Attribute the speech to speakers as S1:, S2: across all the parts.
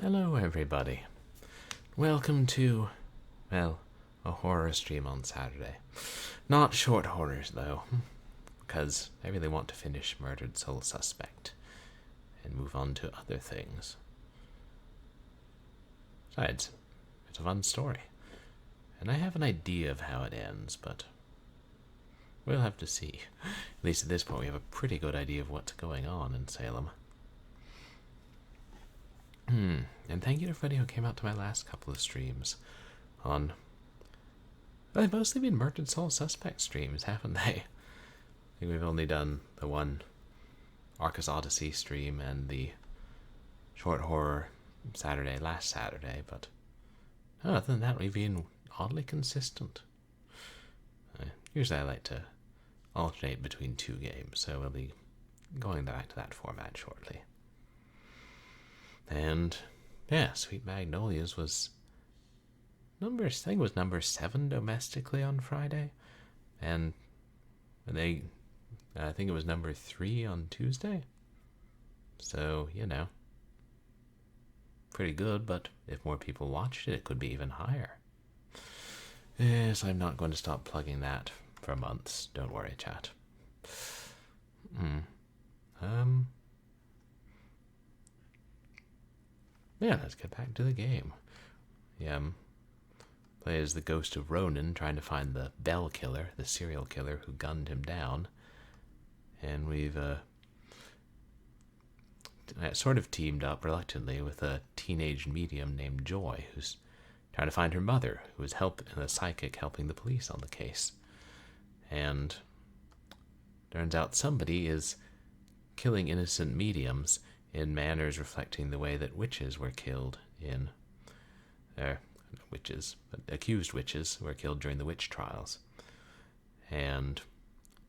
S1: Hello everybody. Welcome to, well, a horror stream on Saturday. Not short horrors though, because I really want to finish Murdered Soul Suspect and move on to other things. Besides, it's a fun story, and I have an idea of how it ends, but we'll have to see. At least at this point we have a pretty good idea of what's going on in Salem. And thank you to everybody who came out to my last couple of streams on... Well, they've mostly been Murdered Soul Suspect streams, haven't they? I think we've only done the one Arcus Odyssey stream and the short horror last Saturday, but other than that we've been oddly consistent. Usually I like to alternate between two games, so we'll be going back to that format shortly. And yeah, Sweet Magnolias was number 7 domestically on Friday, and I think it was number 3 on Tuesday. So, you know, pretty good, but if more people watched it, it could be even higher. Yes, I'm not going to stop plugging that for months. Don't worry, chat. Yeah, let's get back to the game. Play as the ghost of Ronan trying to find the Bell Killer, the serial killer who gunned him down. And we've sort of teamed up reluctantly with a teenage medium named Joy, who's trying to find her mother, who is a psychic helping the police on the case. And turns out somebody is killing innocent mediums in manners reflecting the way that witches were killed in... accused witches were killed during the witch trials. And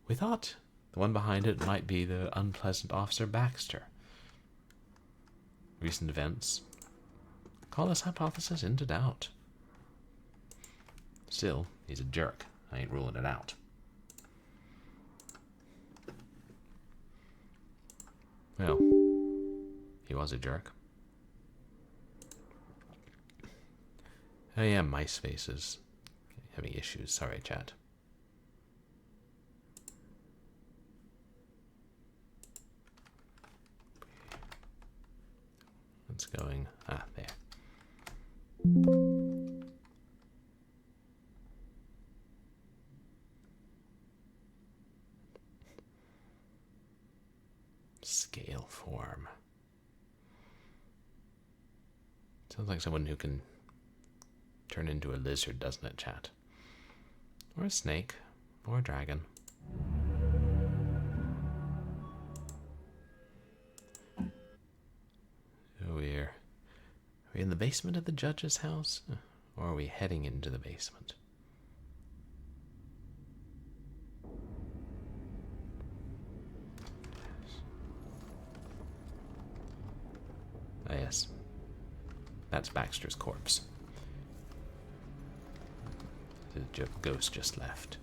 S1: we thought the one behind it might be the unpleasant Officer Baxter. Recent events call this hypothesis into doubt. Still, he's a jerk. I ain't ruling it out. Well, he was a jerk. Oh yeah, MySpace is having issues. Sorry, chat. It's going... there. Scale form. Sounds like someone who can turn into a lizard, doesn't it, chat? Or a snake. Or a dragon. So are we in the basement of the judge's house? Or are we heading into the basement? Ah, yes. That's Baxter's corpse. The ghost just left.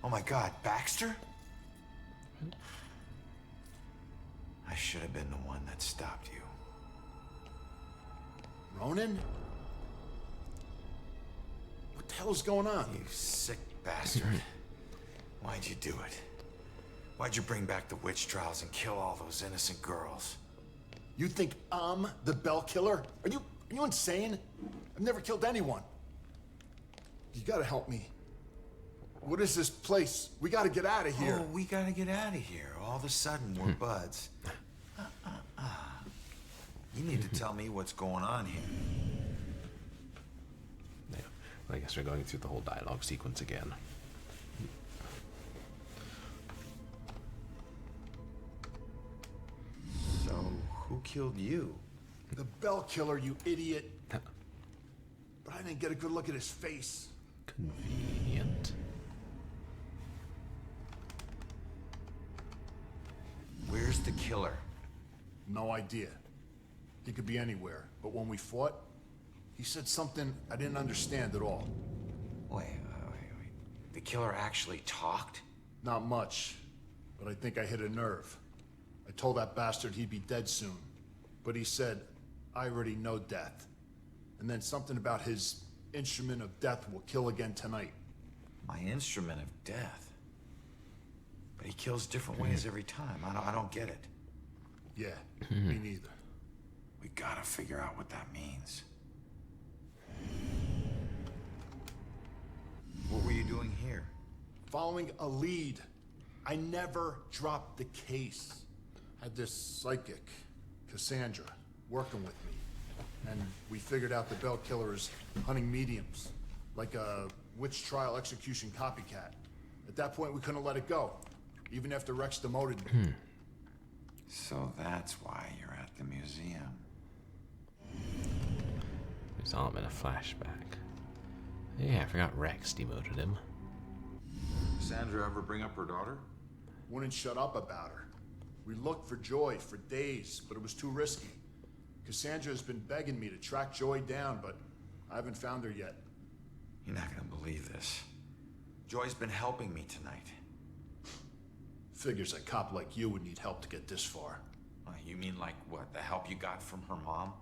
S2: Oh my God, Baxter? I should have been the one that stopped you.
S3: Ronan? What the hell is going on?
S2: You sick bastard. Why'd you do it? Why'd you bring back the witch trials and kill all those innocent girls?
S3: You think I'm the Bell Killer? Are you insane? I've never killed anyone. You gotta help me. What is this place? We gotta get out of here.
S2: Oh, we gotta get out of here. All of a sudden, we're buds. You need to tell me what's going on here.
S1: Yeah, well, I guess we're going through the whole dialogue sequence again.
S2: So, who killed you?
S3: The Bell Killer, you idiot. But I didn't get a good look at his face.
S1: Convenient.
S2: Where's Where's the killer?
S3: No idea. He could be anywhere, but when we fought, he said something I didn't understand at all.
S2: Wait. The killer actually talked?
S3: Not much, but I think I hit a nerve. I told that bastard he'd be dead soon, but he said, I already know death. And then something about his instrument of death will kill again tonight.
S2: My instrument of death? But he kills different ways every time. I don't get it.
S3: Yeah, me neither.
S2: We gotta figure out what that means. What were you doing here?
S3: Following a lead. I never dropped the case. Had this psychic, Cassandra, working with me. And we figured out the Bell Killer is hunting mediums, like a witch trial execution copycat. At that point, we couldn't let it go, even after Rex demoted me.
S2: So that's why you're at the museum.
S1: It's all been a flashback. Yeah, I forgot Rex demoted him.
S2: Sandra ever bring up her daughter?
S3: Wouldn't shut up about her. We looked for Joy for days, but it was too risky. Cassandra has been begging me to track Joy down, but I haven't found her yet.
S2: You're not gonna believe this. Joy's been helping me tonight.
S3: Figures a cop like you would need help to get this far.
S2: You mean like what? The help you got from her mom?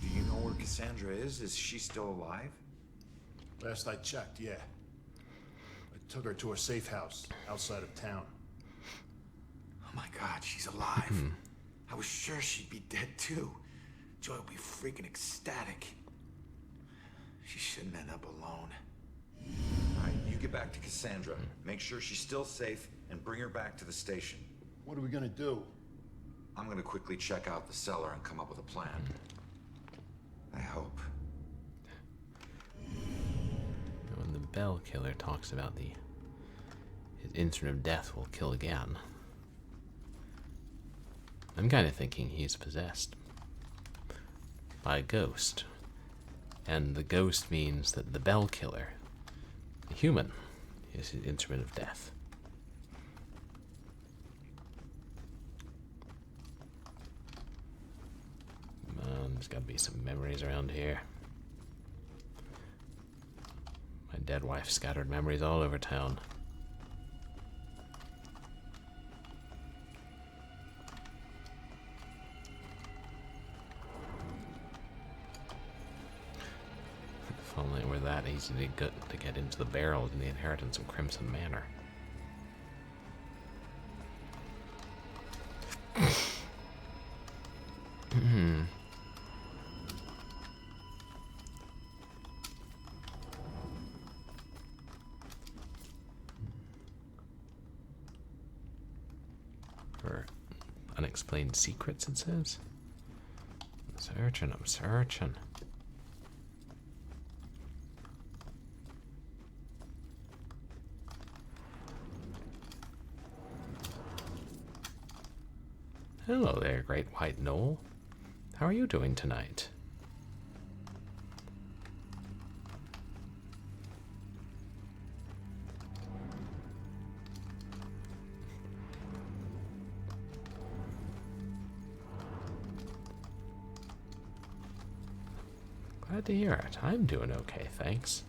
S2: Do you know where Cassandra is? Is she still alive?
S3: Last I checked, yeah. I took her to a safe house outside of town.
S2: Oh my God, she's alive. I was sure she'd be dead too. Joy would be freaking ecstatic. She shouldn't end up alone. All right, you get back to Cassandra. Make sure she's still safe and bring her back to the station.
S3: What are we gonna do?
S2: I'm gonna quickly check out the cellar and come up with a plan. I hope.
S1: When the Bell Killer talks about his instrument of death will kill again, I'm kind of thinking he's possessed by a ghost. And the ghost means that the Bell Killer, the human, is his instrument of death. There's got to be some memories around here. My dead wife scattered memories all over town. If only it were that easy to get into the barrels in the inheritance of Crimson Manor. For unexplained secrets, it says. I'm searching. Hello there, Great White Knoll. How are you doing tonight? Glad to hear it. I'm doing okay, thanks.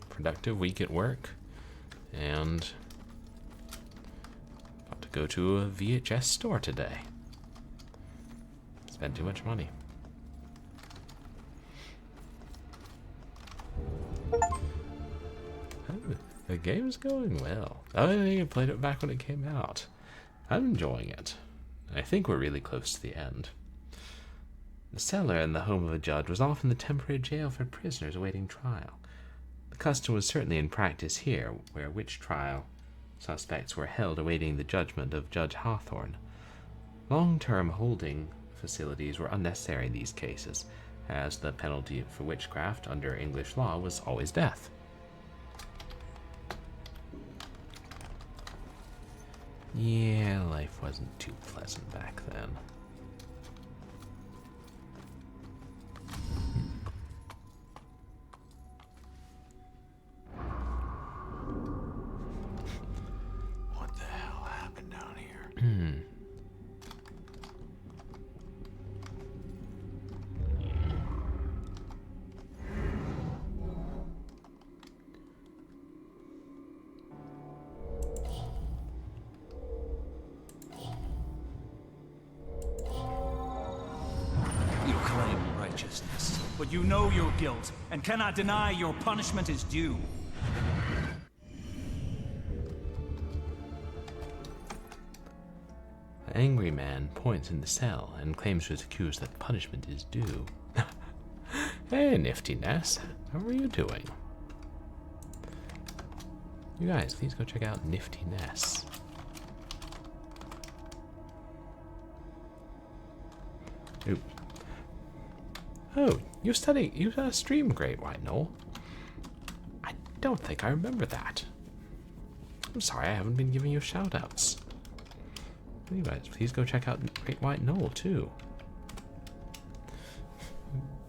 S1: Productive week at work, and about to go to a VHS store today. Spent too much money. Oh, the game's going well. Oh, you played it back when it came out. I'm enjoying it. I think we're really close to the end. The cellar in the home of a judge was often the temporary jail for prisoners awaiting trial. The custom was certainly in practice here, where witch trial suspects were held awaiting the judgment of Judge Hawthorne. Long-term holding facilities were unnecessary in these cases, as the penalty for witchcraft under English law was always death. Yeah, life wasn't too pleasant back then.
S4: but you know your guilt and cannot deny your punishment is due.
S1: The angry man points in the cell and claims to his accused that punishment is due. Hey, Nifty Ness, how are you doing? You guys, please go check out Nifty Ness. Oop. Oh, you stream Great White Knoll? I don't think I remember that. I'm sorry I haven't been giving you shoutouts. Anyways, please go check out Great White Knoll too.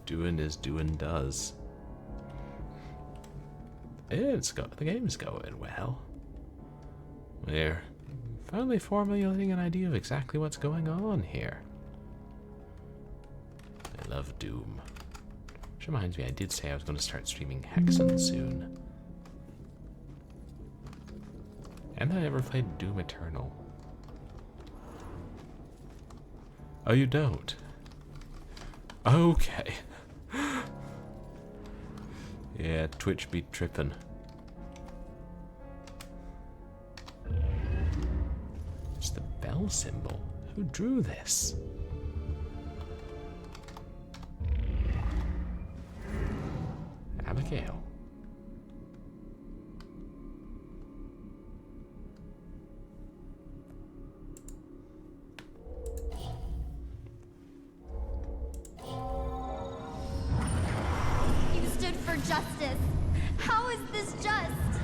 S1: Doing as doing does. The game's going well. We're finally formulating an idea of exactly what's going on here. I love Doom. Which reminds me, I did say I was going to start streaming Hexen soon. And I never played Doom Eternal. Oh, you don't? Okay. Yeah, Twitch be trippin'. It's the bell symbol. Who drew this? Abigail.
S5: You stood for justice. How is this just?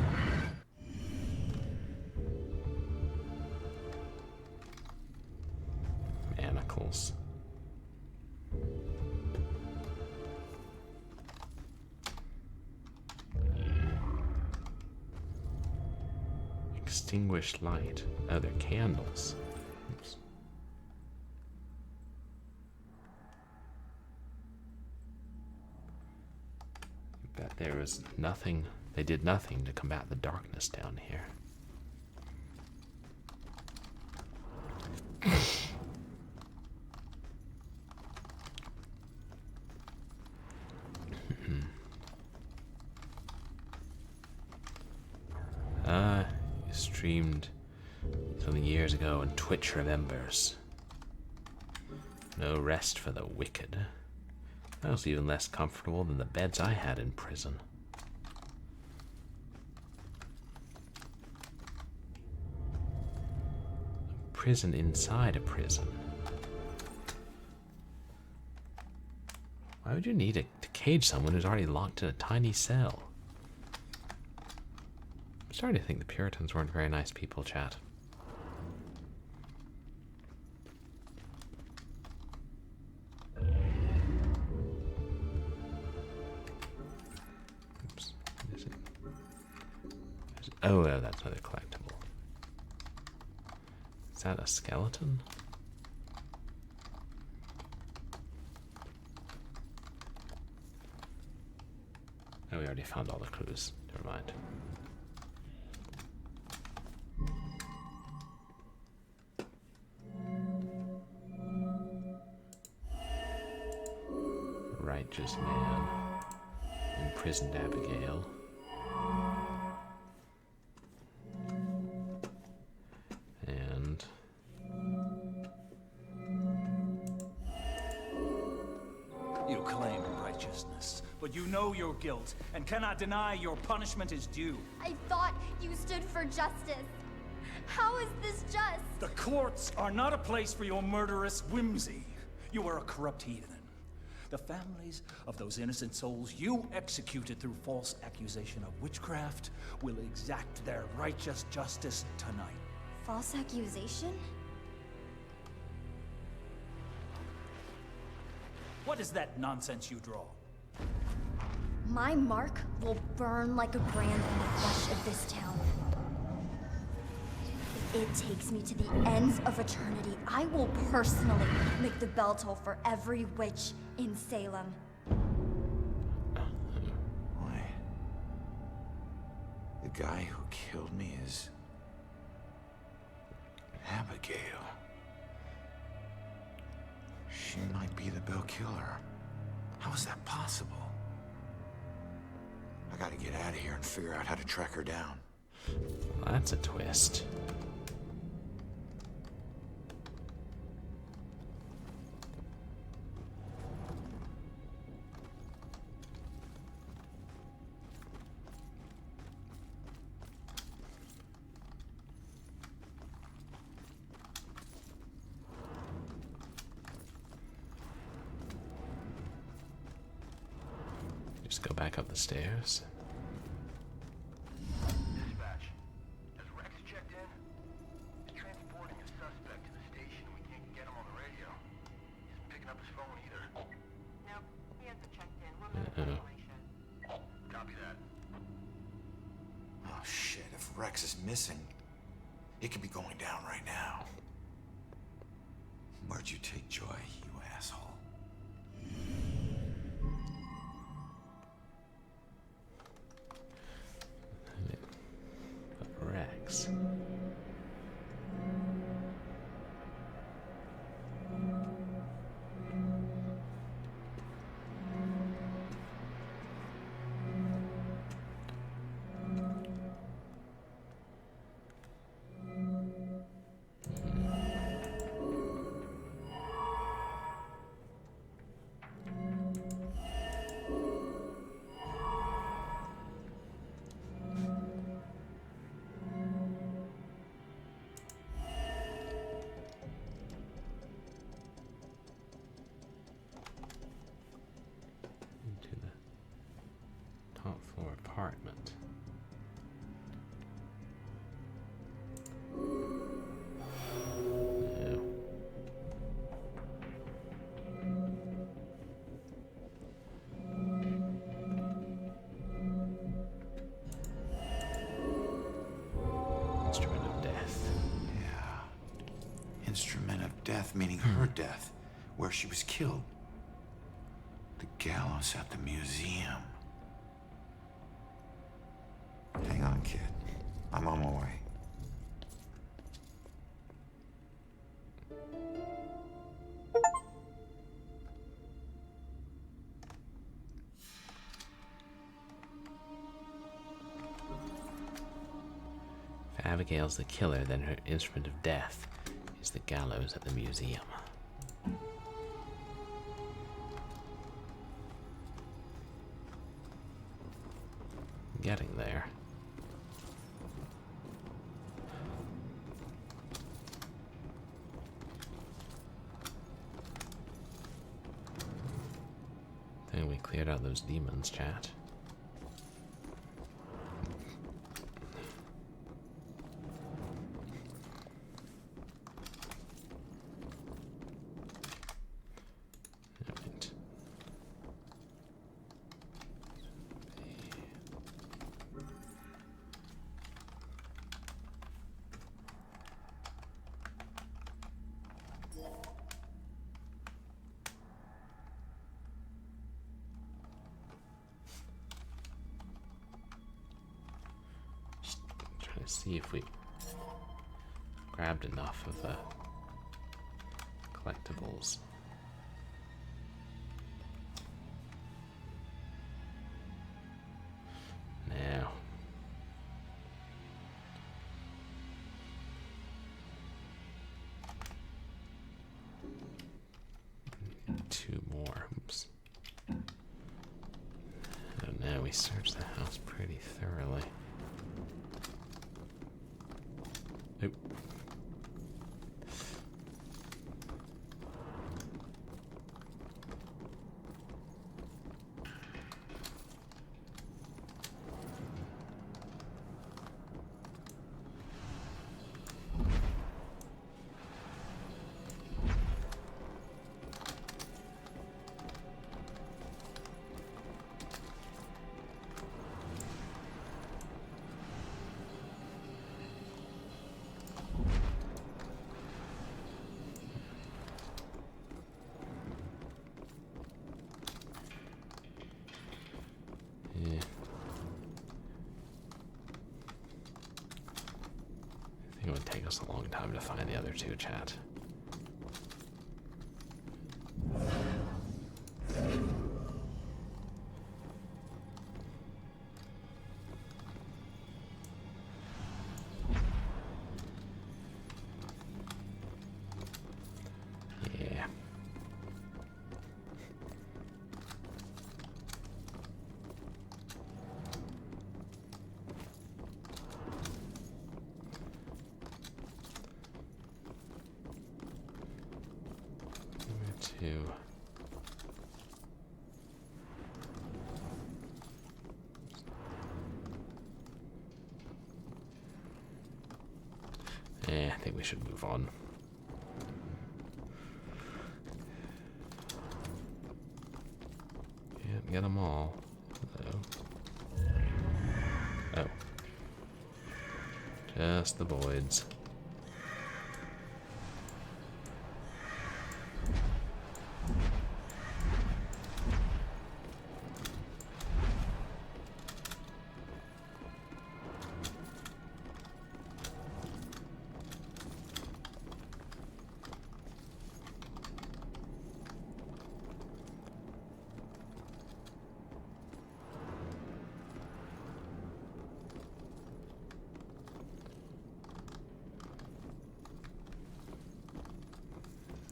S1: Manacles. Extinguished light. Oh, they're candles. Oops. Bet there was nothing. They did nothing to combat the darkness down here. You streamed something years ago and Twitch remembers. No rest for the wicked. That was even less comfortable than the beds I had in prison. A prison inside a prison. Why would you need to cage someone who's already locked in a tiny cell? I'm starting to think the Puritans weren't very nice people, chat. Oops. Is it? Oh, that's another collectible. Is that a skeleton? Oh, we already found all the clues. Never mind. Righteous man. Imprisoned Abigail. And
S4: You claim righteousness, but you know your guilt and cannot deny your punishment is due.
S5: I thought you stood for justice. How is this just?
S4: The courts are not a place for your murderous whimsy. You are a corrupt heathen. The families of those innocent souls you executed through false accusation of witchcraft will exact their righteous justice tonight.
S5: False accusation?
S4: What is that nonsense you draw?
S5: My mark will burn like a brand in the flesh of this town. If it takes me to the ends of eternity, I will personally make the bell toll for every witch in Salem.
S2: Why? The guy who killed me is Abigail. She might be the bell killer. How is that possible? I gotta get out of here and figure out how to track her down.
S1: Well, that's a twist. Just go back up the stairs.
S6: Dispatch. Has Rex checked in? He's transporting a suspect to the station and we can't get him on the radio. He isn't picking up his phone either.
S7: Nope, he hasn't checked in. We're moving population.
S6: Copy that.
S2: Oh shit, if Rex is missing, it could be going down right now. Where'd you take Joy, you asshole?
S1: Rex. Into the top floor apartment. No. Instrument of death.
S2: Yeah. Instrument of death, meaning her death, where she was killed. The gallows at the museum. Hang on, kid. I'm on my way.
S1: If Abigail's the killer, then her instrument of death is the gallows at the museum. Getting there. I think we cleared out those demons, chat. Right. Just trying to see if we grabbed enough of the collectibles. Now. Two more. Oops. Oh, now we searched the house pretty thoroughly. Nope. Yeah. I think it would take us a long time to find the other two, chat. to... I think we should move on. Can't get them all. Though. Oh. Just the voids.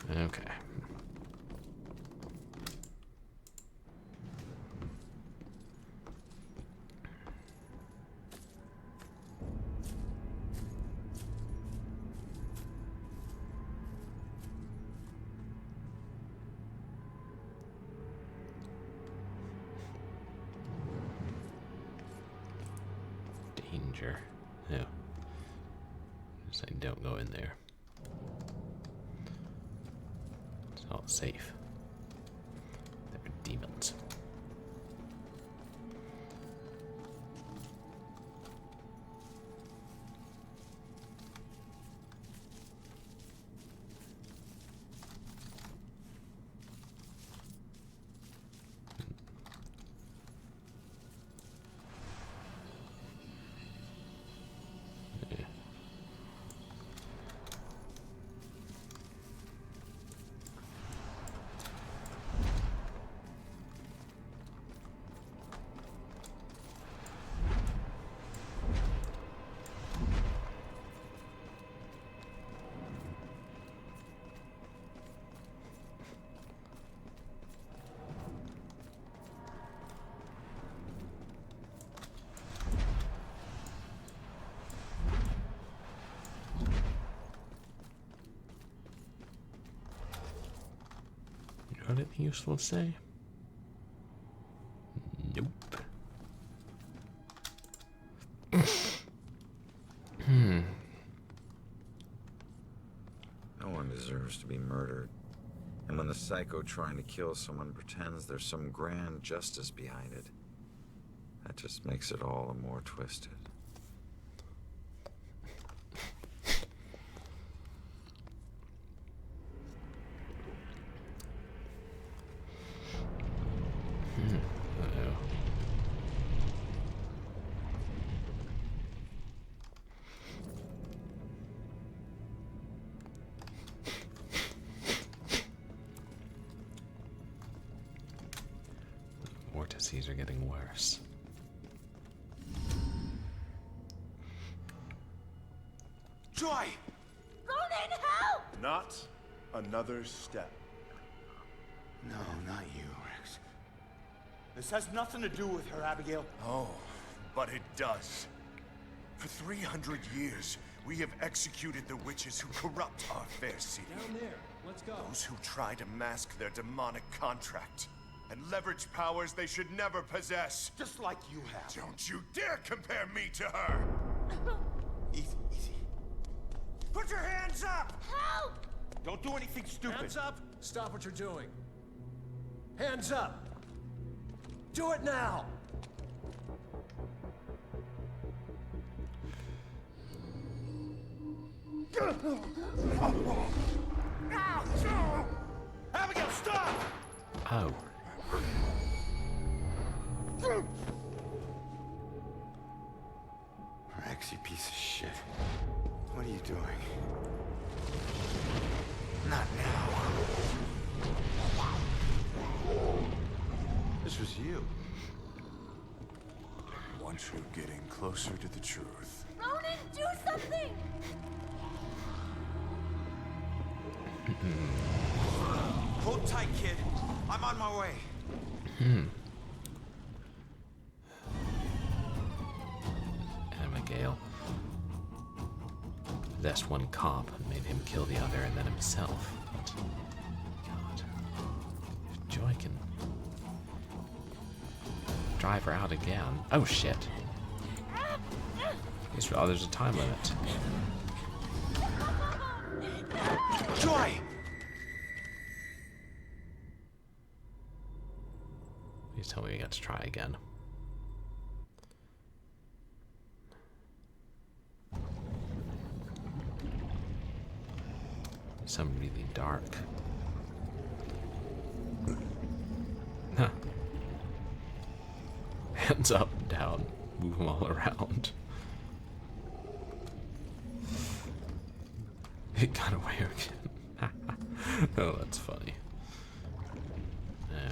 S1: Okay. Danger. No. Just like, don't go in there. It's not safe. They're demons. Got anything useful to say? Nope.
S8: No one deserves to be murdered. And when the psycho trying to kill someone pretends there's some grand justice behind it, that just makes it all the more twisted.
S1: Vortices are getting worse.
S2: Joy!
S5: Ronan, help!
S9: Not another step.
S2: No, not you, Rex.
S10: This has nothing to do with her, Abigail.
S9: Oh, but it does. For 300 years, we have executed the witches who corrupt our fair city.
S11: Down there. Let's go.
S9: Those who try to mask their demonic contract and leverage powers they should never possess.
S10: Just like you have.
S9: Don't you dare compare me to her!
S10: Easy, easy. Put your hands up!
S5: Help!
S10: Don't do anything stupid.
S11: Hands up. Stop what you're doing. Hands up. Do it now.
S10: Abigail, stop!
S1: Oh.
S2: Rex, you piece of shit. What are you doing? Not now. This was you.
S9: Want you getting closer to the truth.
S5: Ronan, do something!
S2: Hold tight, kid. I'm on my way.
S1: Abigail possessed one cop and made him kill the other and then himself. But, God. drive her out again. Oh shit. Oh, there's a time limit.
S2: Joy!
S1: Please tell me we got to try again. Some really dark. Huh. Hands up and down. Move them all around. It got away again. Oh, that's funny.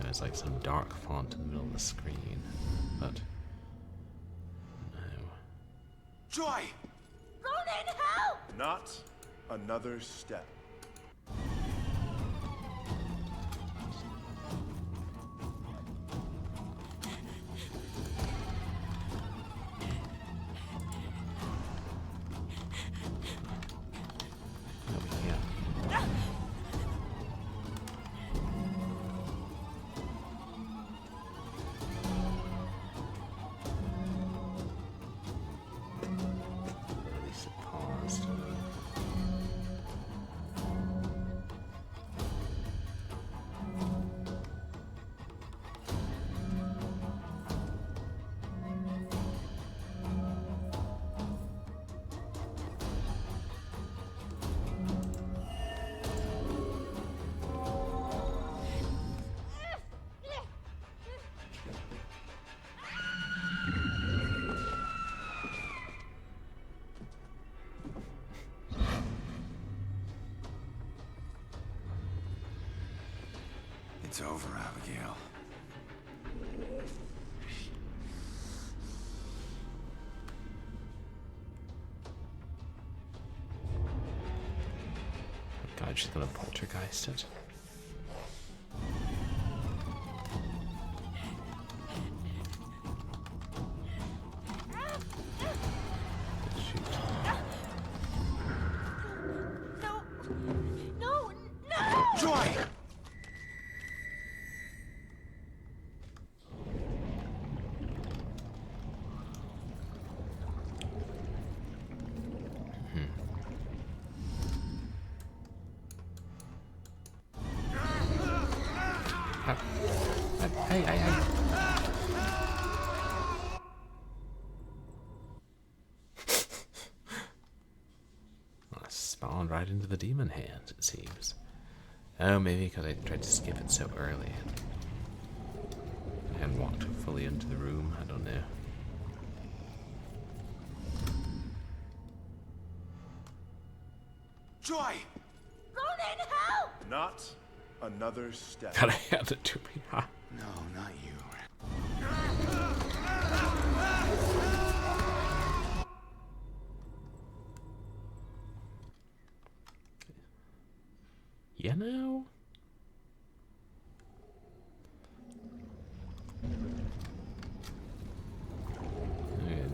S1: There's like some dark font in the middle of the screen, but no.
S2: Joy!
S5: Ronan, help!
S9: Not another step.
S1: No, we can't. At least it paused.
S2: It's over, Abigail.
S1: God, she's gonna poltergeist it. Shoot.
S5: No! No! No!
S2: Joy!
S1: Hey. I spawned right into the demon hand, it seems. Oh, maybe because I tried to skip it so early. And walked fully into the room, I don't know.
S2: Joy!
S5: Ronan, help!
S9: Not another step.
S1: God, I had it to me. Ha.
S2: No, not you.
S1: You know?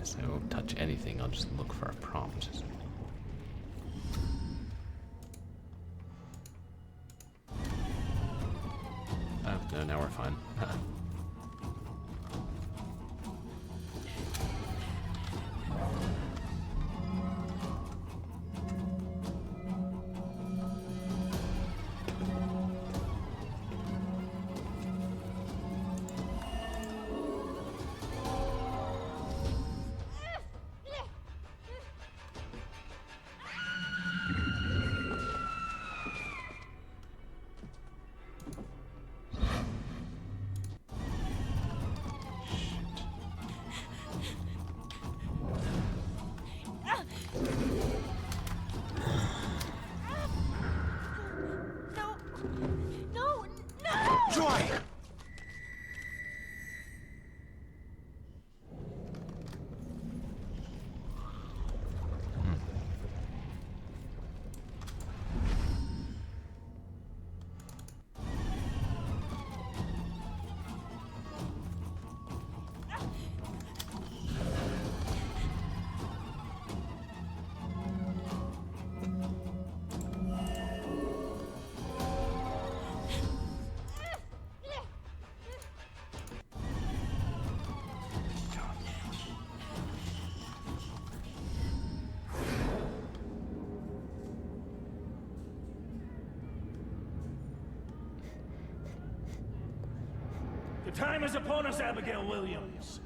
S1: So I won't touch anything, I'll just look for a prompt. Oh, no, now we're fine.
S4: The time is upon us, Abigail Williams.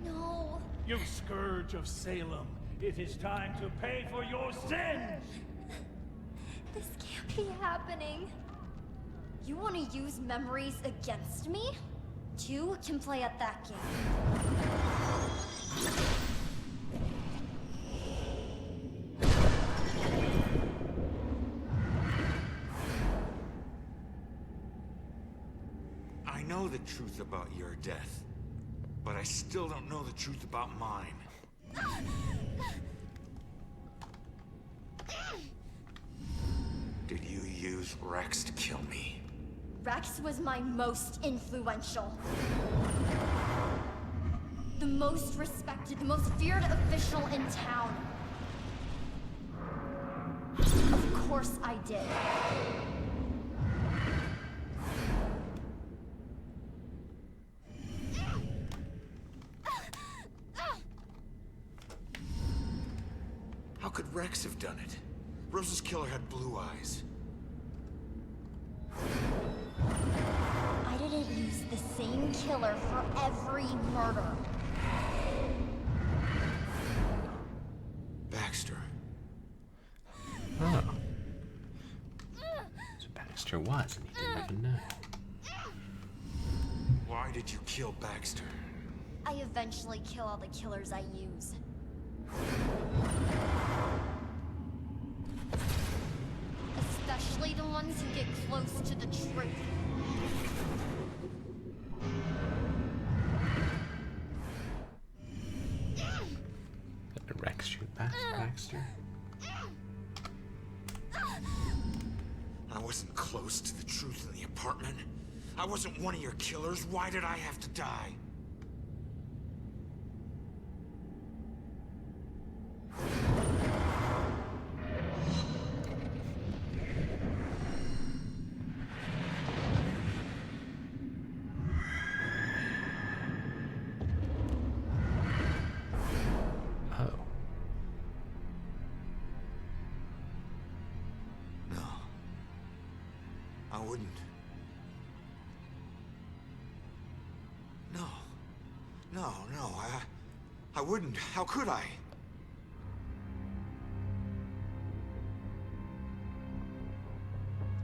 S5: No.
S4: You scourge of Salem. It is time to pay for your sins!
S5: This can't be happening. You want to use memories against me? Two can play at that game.
S2: I know the truth about your death, but I still don't know the truth about mine. Did you use Rex to kill me?
S5: Rex was my most influential. The most respected, the most feared official in town. Of course I did.
S2: How could Rex have done it? Rose's killer had blue eyes.
S5: I didn't use the same killer for every murder.
S2: Baxter.
S1: Oh. So Baxter was, and he didn't even know.
S2: Why did you kill Baxter?
S5: I eventually kill all the killers I use. Especially the ones who get close to the truth.
S1: Did Rex shoot Baxter?
S2: I wasn't close to the truth in the apartment. I wasn't one of your killers. Why did I have to die? I wouldn't. No, I wouldn't. How could I?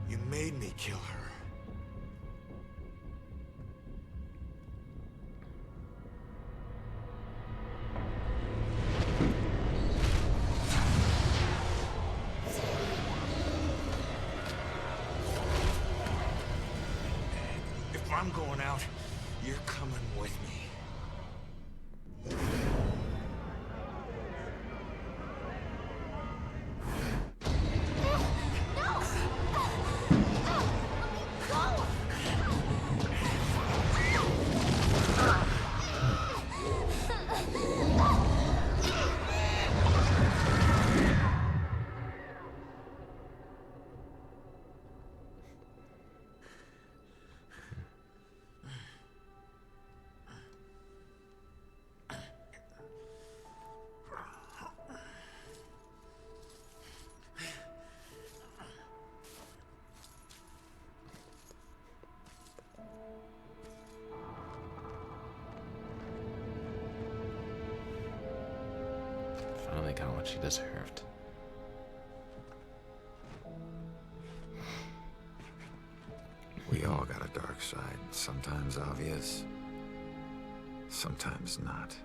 S2: You made me kill her. If I'm going out, you're coming with me.
S1: Finally got what she deserved.
S8: We all got a dark side, sometimes obvious, sometimes not.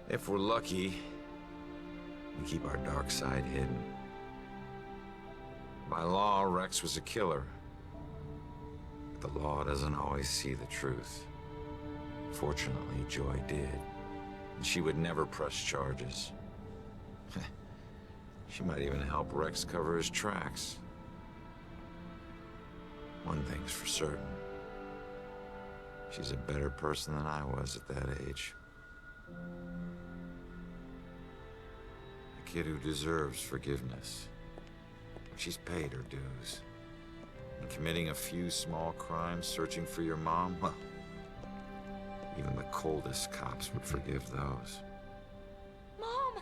S8: If we're lucky, we keep our dark side hidden. By law, Rex was a killer. But the law doesn't always see the truth. Fortunately, Joy did. And she would never press charges. She might even help Rex cover his tracks. One thing's for certain. She's a better person than I was at that age. A kid who deserves forgiveness. She's paid her dues. And committing a few small crimes, searching for your mom, well, even the coldest cops would forgive those.
S5: Mom!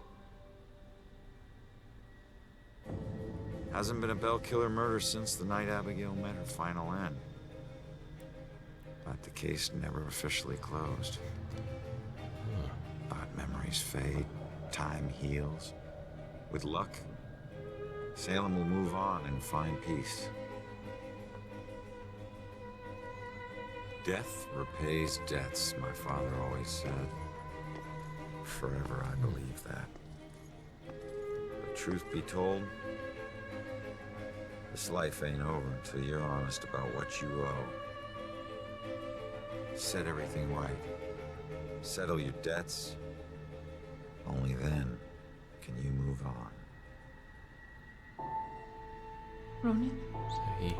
S8: Hasn't been a Bell Killer murder since the night Abigail met her final end. But the case never officially closed. But memories fade, time heals. With luck, Salem will move on and find peace. Death repays debts, my father always said. Forever I believe that. But truth be told, this life ain't over until you're honest about what you owe. Set everything right. Settle your debts. Only then can you move on.
S7: Ronan?
S1: So he...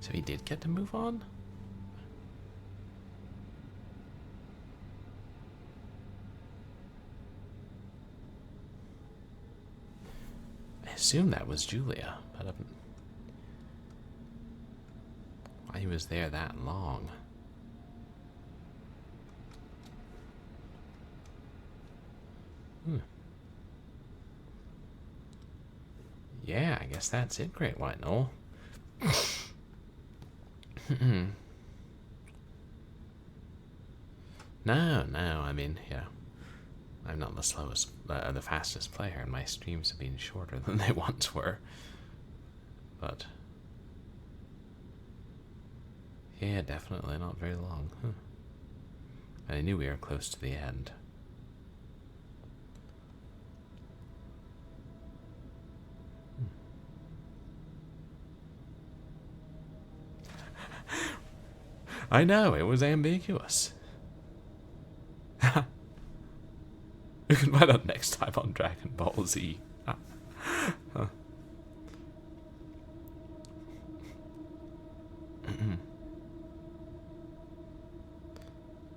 S1: So he did get to move on? I assume that was Julia, but why he was there that long? Yeah, I guess that's it, Great White Knoll. No, I mean, yeah. I'm not the slowest, the fastest player, and my streams have been shorter than they once were. But, yeah, definitely not very long. I knew we were close to the end. I know, it was ambiguous. We can find out next time on Dragon Ball Z. Huh.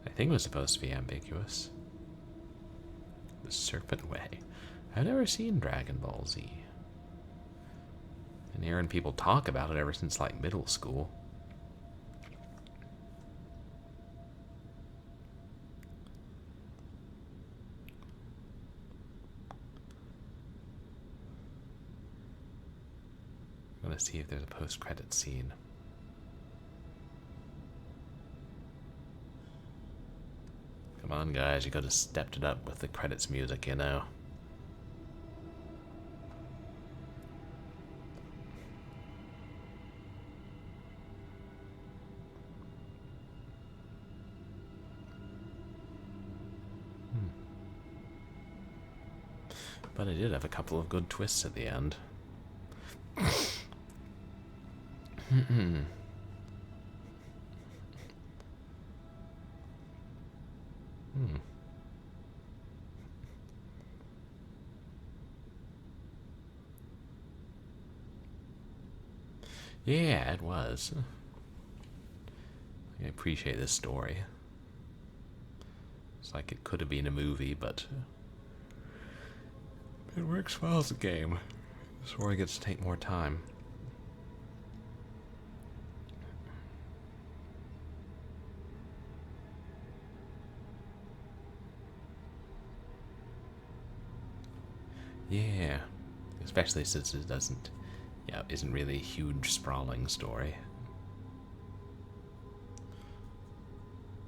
S1: I think it was supposed to be ambiguous. The Serpent Way. I've never seen Dragon Ball Z. Been hearing people talk about it ever since like middle school. I'm gonna see if there's a post-credit scene. Come on, guys, you could have stepped it up with the credits music, you know. But it did have a couple of good twists at the end. Yeah, it was. I appreciate this story. It's like it could have been a movie, but it works well as a game. The story gets to take more time. Yeah, especially since it isn't really a huge sprawling story.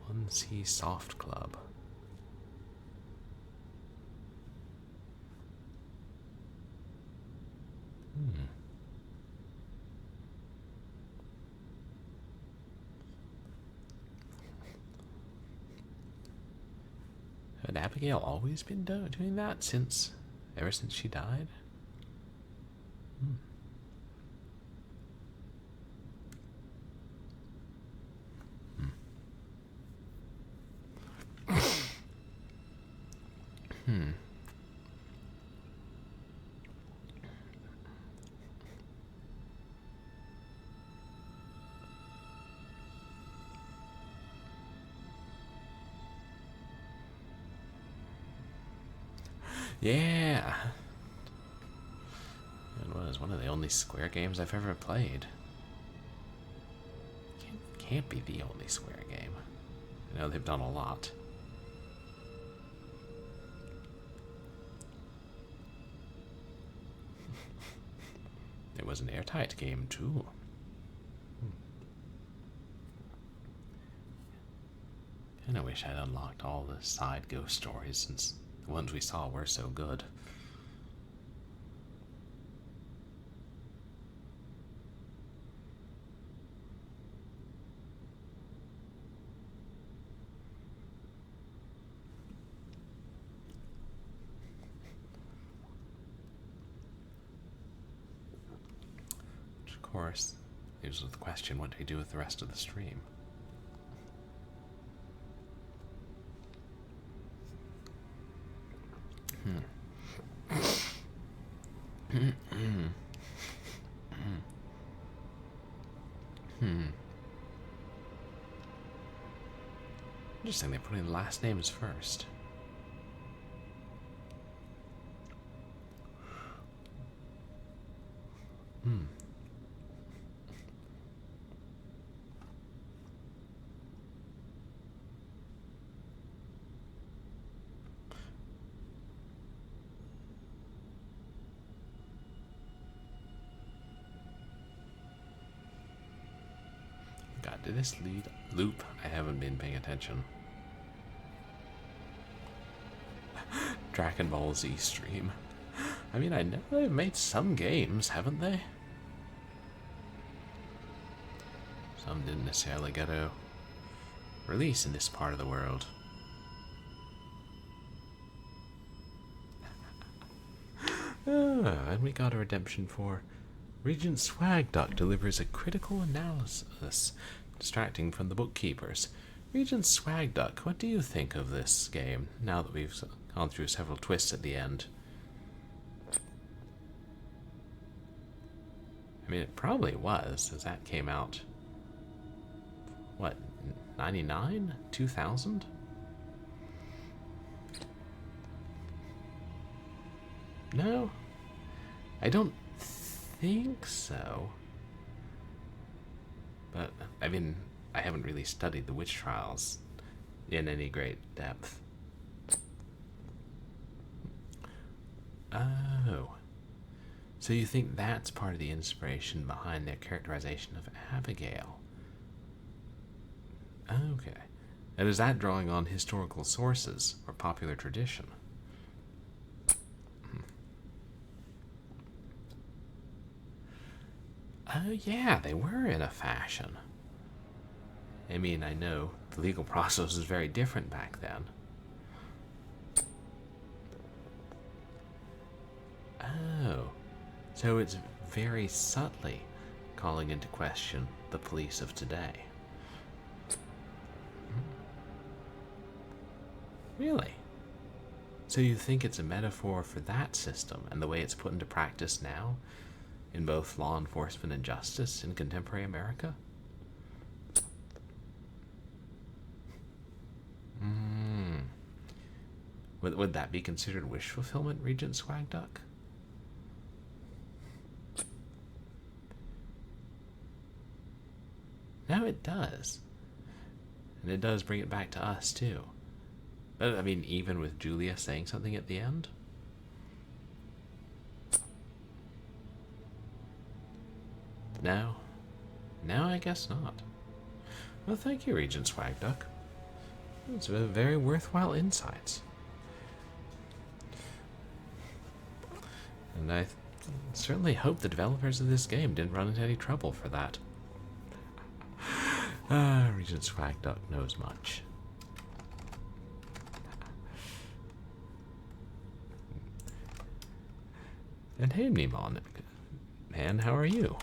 S1: 1C Soft Club. Had Abigail always been doing that ever since she died? Yeah. It was one of the only Square games I've ever played. can't be the only swear game. I know they've done a lot. It was an airtight game, too. And I wish I'd unlocked all the side ghost stories, since the ones we saw were so good. Which, of course, leaves with the question, what do we do with the rest of the stream? Interesting, they put in last names first. God, did this lead loop? I haven't been paying attention. Dragon Ball Z stream. I mean, I know they've made some games, haven't they? Some didn't necessarily get a release in this part of the world. And we got a redemption for Regent Swagduck delivers a critical analysis, distracting from the bookkeepers. Regent Swagduck, what do you think of this game, now that we've gone through several twists at the end? I mean, it probably was, as that came out, what, 99? 2000? No? I don't think so. But, I mean, I haven't really studied the witch trials in any great depth. Oh. So you think that's part of the inspiration behind their characterization of Abigail? Okay. And is that drawing on historical sources or popular tradition? Oh, yeah, they were in a fashion. I mean, I know the legal process was very different back then. Oh, so it's very subtly calling into question the police of today. Really? So you think it's a metaphor for that system and the way it's put into practice now in both law enforcement and justice in contemporary America? Would that be considered wish fulfillment, Regent Swagduck? No, it does. And it does bring it back to us, too. But, I mean, even with Julia saying something at the end? No. No, I guess not. Well, thank you, Regent Swagduck. It's a very worthwhile insights. And I certainly hope the developers of this game didn't run into any trouble for that. Regent Swagduck knows much. And hey, Mnemonic. Man, how are you?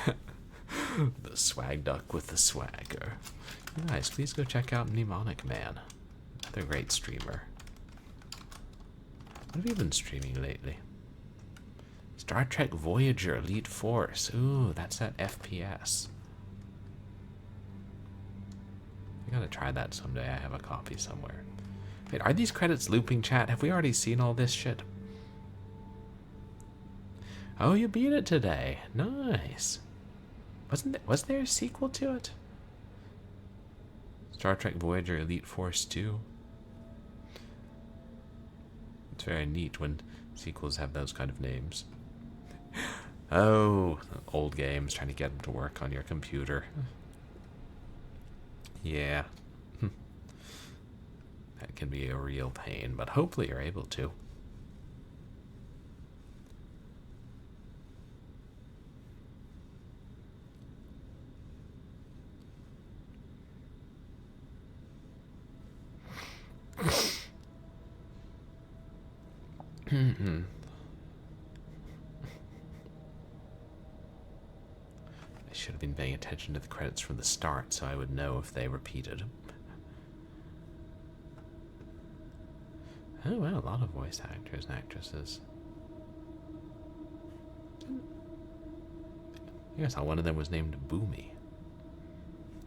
S1: The Swagduck with the swagger. You guys, please go check out Mnemonic Man. Another great streamer. What have you been streaming lately? Star Trek Voyager Elite Force. Ooh, that's that FPS. I gotta try that someday. I have a copy somewhere. Wait, are these credits looping, chat? Have we already seen all this shit? Oh, you beat it today. Nice. Was there a sequel to it? Star Trek Voyager Elite Force 2. It's very neat when sequels have those kind of names. Oh, old games, trying to get them to work on your computer. Yeah. That can be a real pain, but hopefully you're able to. I should have been paying attention to the credits from the start so I would know if they repeated. Oh well, a lot of voice actors and actresses. I guess one of them was named Boomy.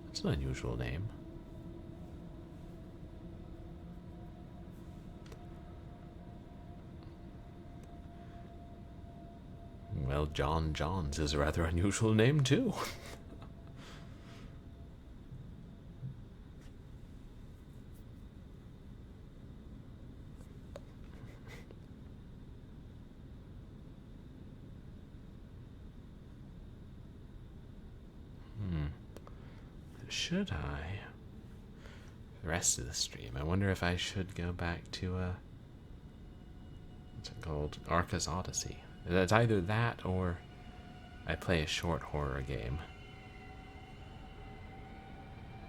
S1: That's an unusual name. Well, John Johns is a rather unusual name, too. Should I? The rest of the stream, I wonder if I should go back to, what's it called? Arcus Odyssey. It's either that or I play a short horror game.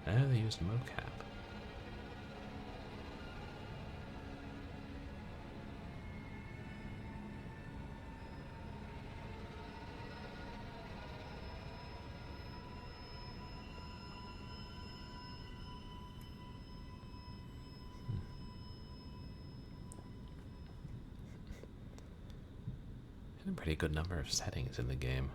S1: Oh, they used mocap. A pretty good number of settings in the game.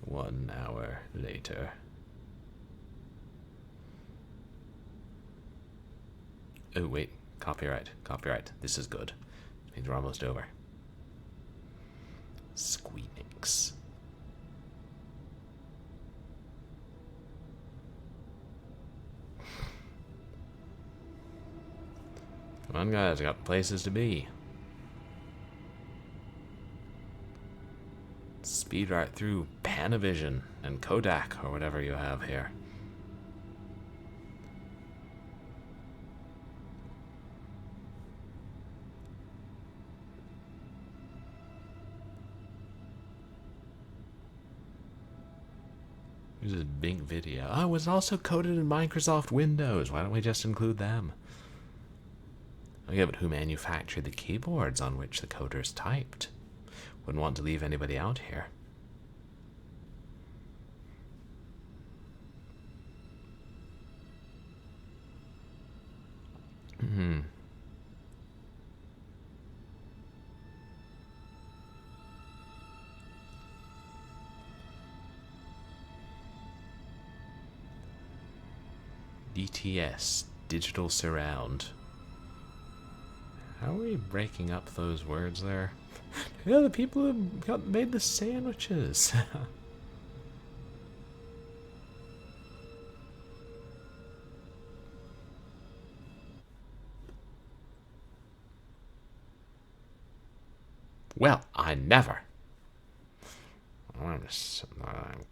S1: One hour later. Oh wait, copyright, copyright. This is good. It means we're almost over. Squeenix. Come on guys, I got places to be. Speed right through Panavision and Kodak or whatever you have here. This is big video. Oh, it was also coded in Microsoft Windows. Why don't we just include them? Okay, but who manufactured the keyboards on which the coders typed? Wouldn't want to leave anybody out here. DTS, Digital Surround. How are we breaking up those words there? Yeah, the people who made the sandwiches. Well, I never. I'm just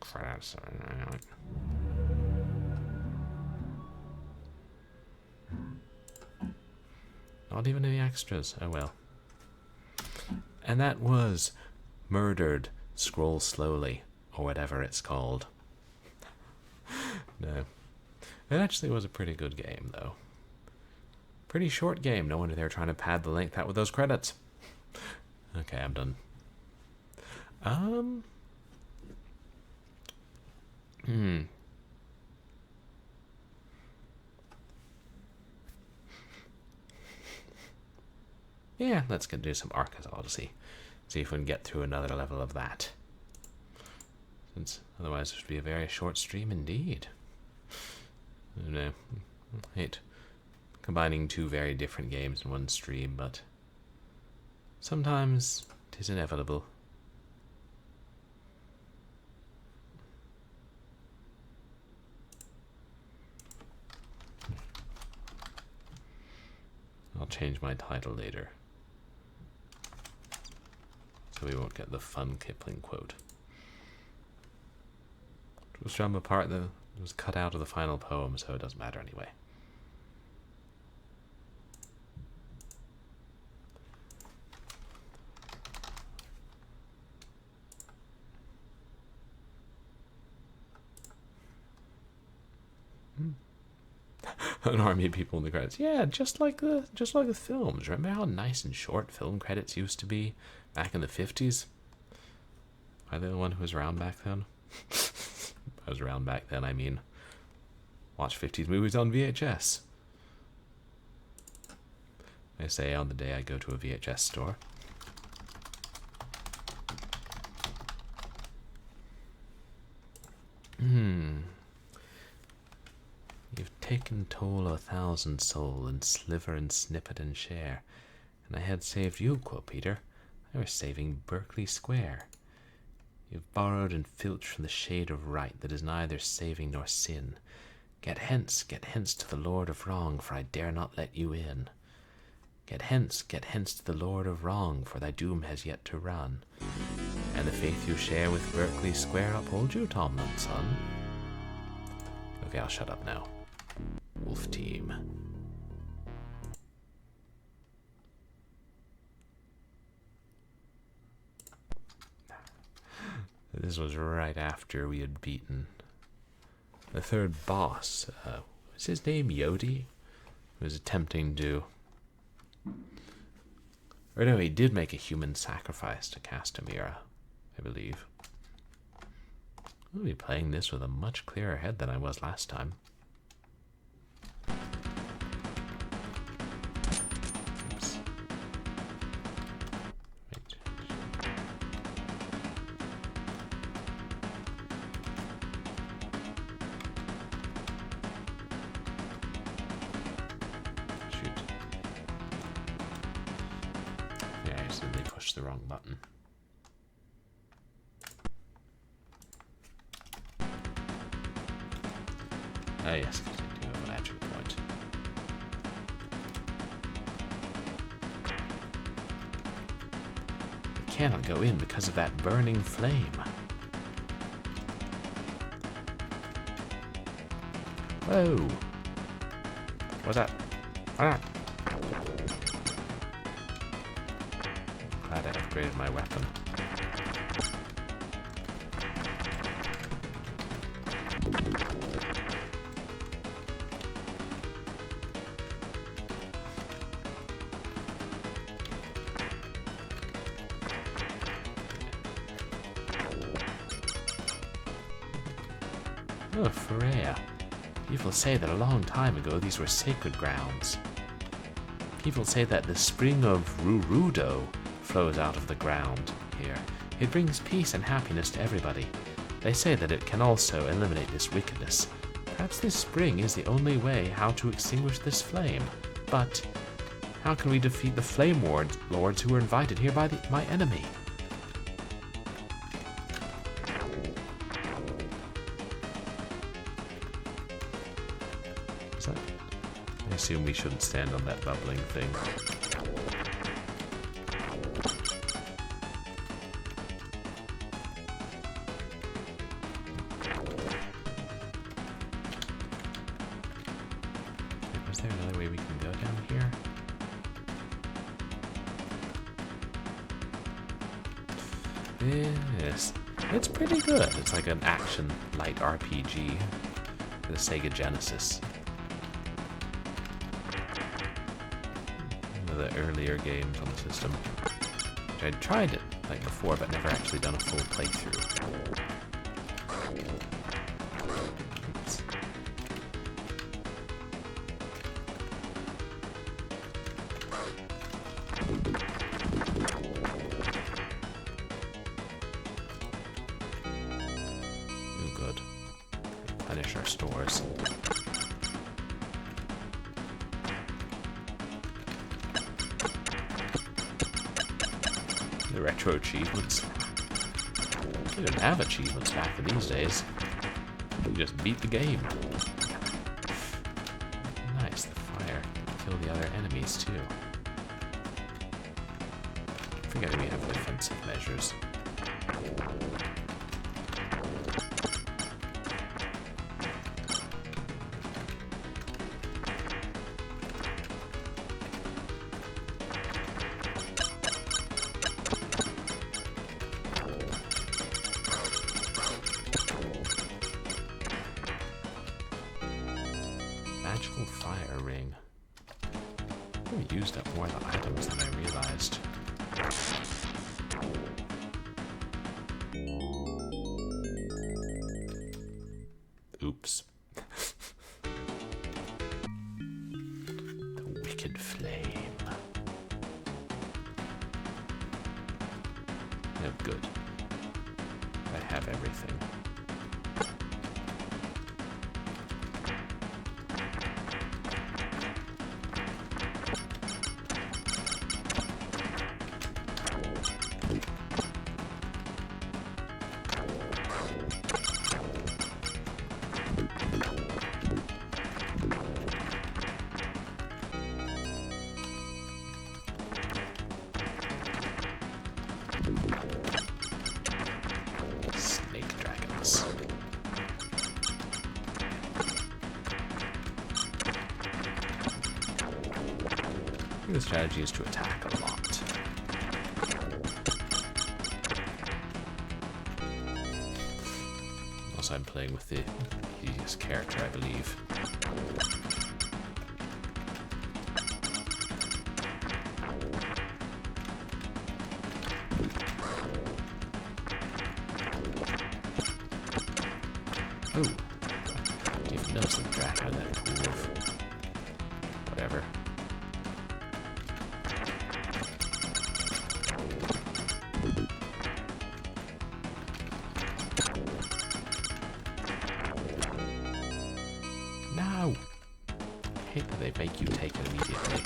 S1: credits. Not even any extras. Oh well. And that was Murdered Scroll Slowly, or whatever it's called. No. It actually was a pretty good game, though. Pretty short game. No wonder they were trying to pad the length out with those credits. Okay, I'm done. Yeah, let's go do some Arcus Odyssey. See if we can get through another level of that. Since otherwise it would be a very short stream indeed. I don't know. I hate combining two very different games in one stream, but Sometimes it is inevitable. I'll change my title later, so we won't get the fun Kipling quote. It was from a part that was cut out of the final poem, so it doesn't matter anyway. An army of people in the credits. Yeah, just like the films. Remember how nice and short film credits used to be back in the 50s? Are they the one who was around back then? I was around back then, I mean. Watch 50s movies on VHS. I say on the day I go to a VHS store. You've taken toll of 1,000 soul, and sliver and snippet and share. And I had saved you, quoth Peter. I was saving Berkeley Square. You've borrowed and filched from the shade of right that is neither saving nor sin. Get hence to the Lord of Wrong, for I dare not let you in. Get hence to the Lord of Wrong, for thy doom has yet to run. And the faith you share with Berkeley Square uphold you, Tomlin, son. Okay, I'll shut up now. Wolf Team. This was right after we had beaten the third boss. Was his name Yodi? Who was attempting to... Or no, he did make a human sacrifice to Castamira, I believe. I'll be playing this with a much clearer head than I was last time. Oops. Right. Shoot. Yeah, I accidentally pushed the wrong button. Oh yes, because I do have an entry point. I cannot go in because of that burning flame. Whoa! What's that? Ah! Glad I upgraded my weapon. Oh, Freya. People say that a long time ago these were sacred grounds. People say that the spring of Rurudo flows out of the ground here. It brings peace and happiness to everybody. They say that it can also eliminate this wickedness. Perhaps this spring is the only way how to extinguish this flame. But how can we defeat the flame lords who were invited here by my enemy? I assume we shouldn't stand on that bubbling thing. Was there another way we can go down here? Yes, it's pretty good. It's like an action light RPG for the Sega Genesis. One of the earlier games on the system. I'd tried it like before, but never actually done a full playthrough. Oops. Oh, good. Finish our stores. Nitro achievements. We didn't have achievements back in these days. You just beat the game. Nice, the fire kill the other enemies too. Forgetting we have defensive measures. Magical fire ring. We used up more of the items than I realized. Oops. The wicked flame. Oh, good. I have everything. Snake dragons. The strategy is to attack a lot. Also, I'm playing with the easiest character, I believe. Oh, do you notice the dragon in that pool of whatever? No! I hate that they make you take it immediately.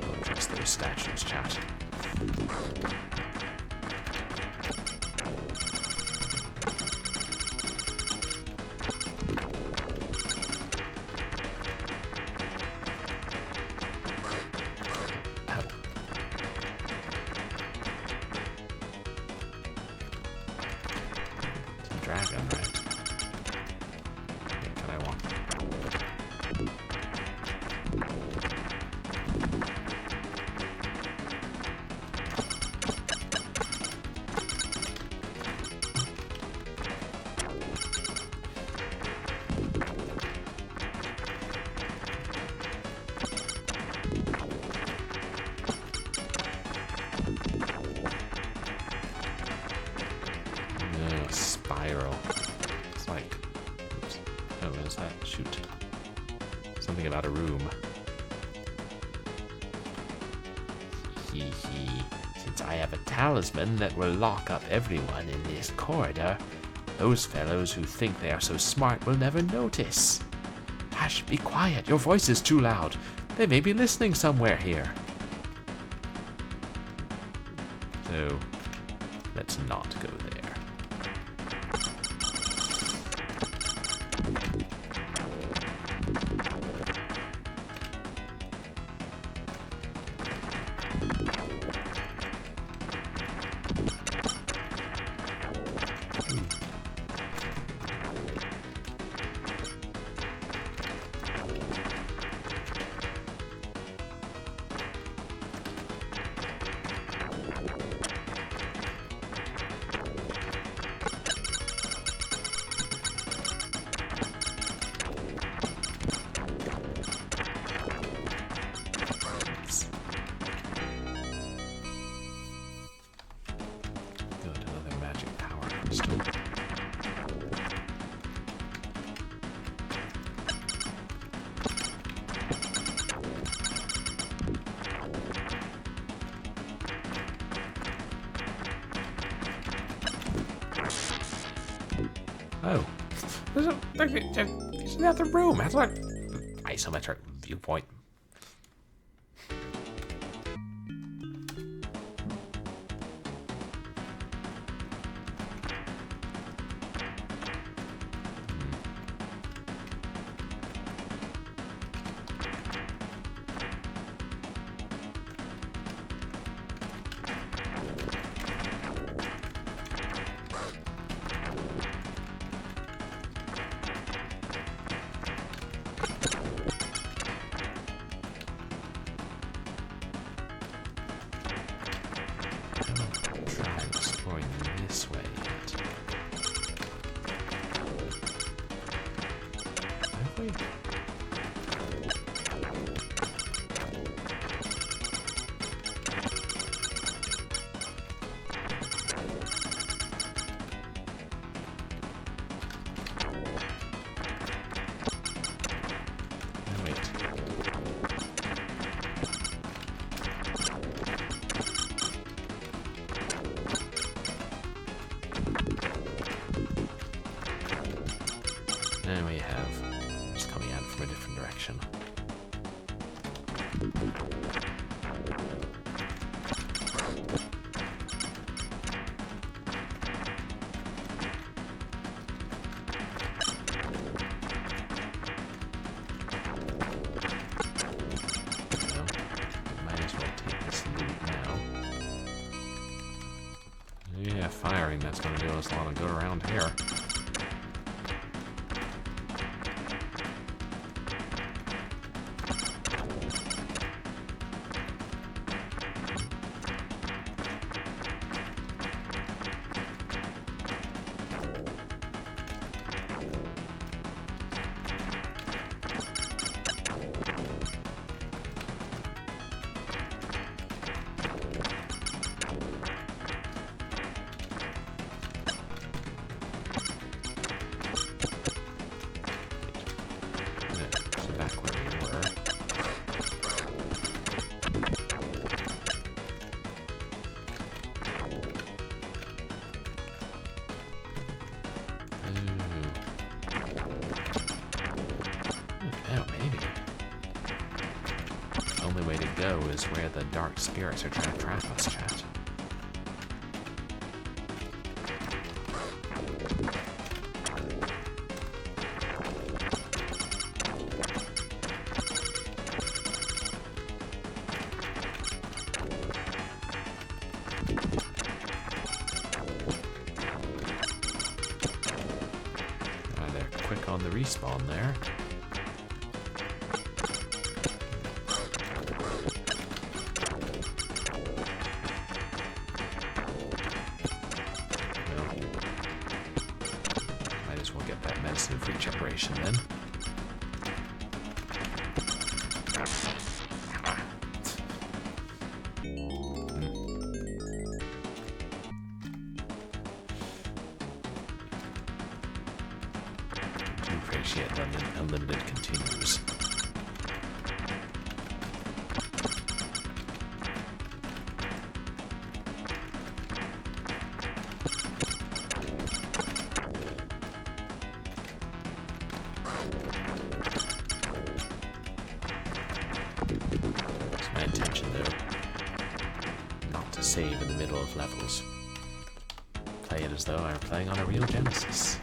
S1: Don't trust those statues, chat. Ow. It's a dragon, right? What can I want? No, spiral. It's like, oops. Oh, what is that? Shoot. Something about a room. Hee hee. Since I have a talisman that will lock up everyone in this corridor, those fellows who think they are so smart will never notice. Hush, be quiet. Your voice is too loud. They may be listening somewhere here. So, let's not go there. Oh. There's another room. That's not isometric viewpoint. And we have it's coming out from a different direction. Well, might as well take this loot now. Yeah, firing, that's going to do us a lot of good around here. Way to go is where the dark spirits are trying to trap us, chat. They're quick on the respawn there. Regeneration then. Do appreciate that unlimited continues. It's my intention, though, not to save in the middle of levels. Play it as though I were playing on a real Genesis.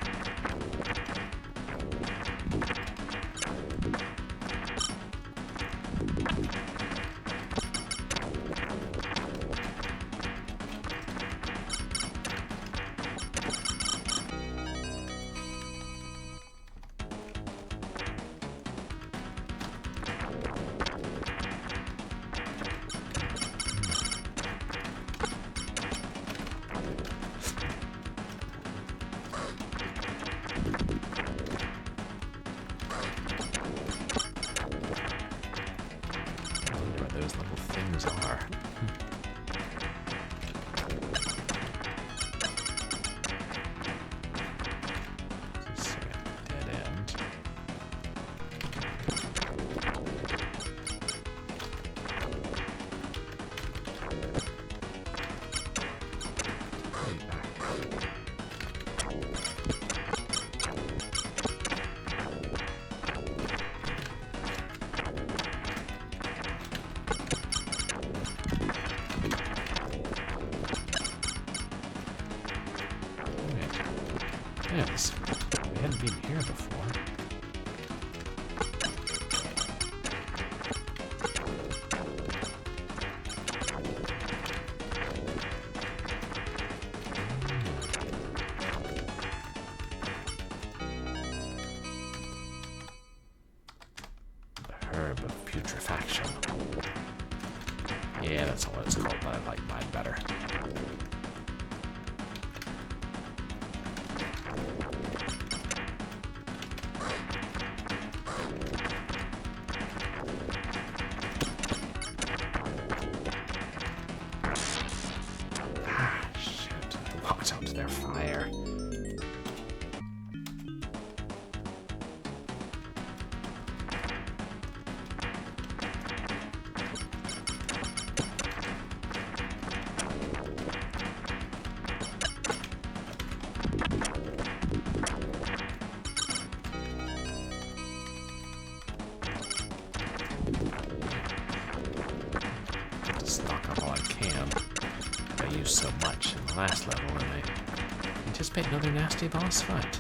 S1: is. We hadn't been here before. The herb of putrefaction. Yeah, that's not what it's called, but I like mine better. Ah, shit. I walked onto their fire. Stock up all I can. I used so much in the last level, and I anticipate another nasty boss fight.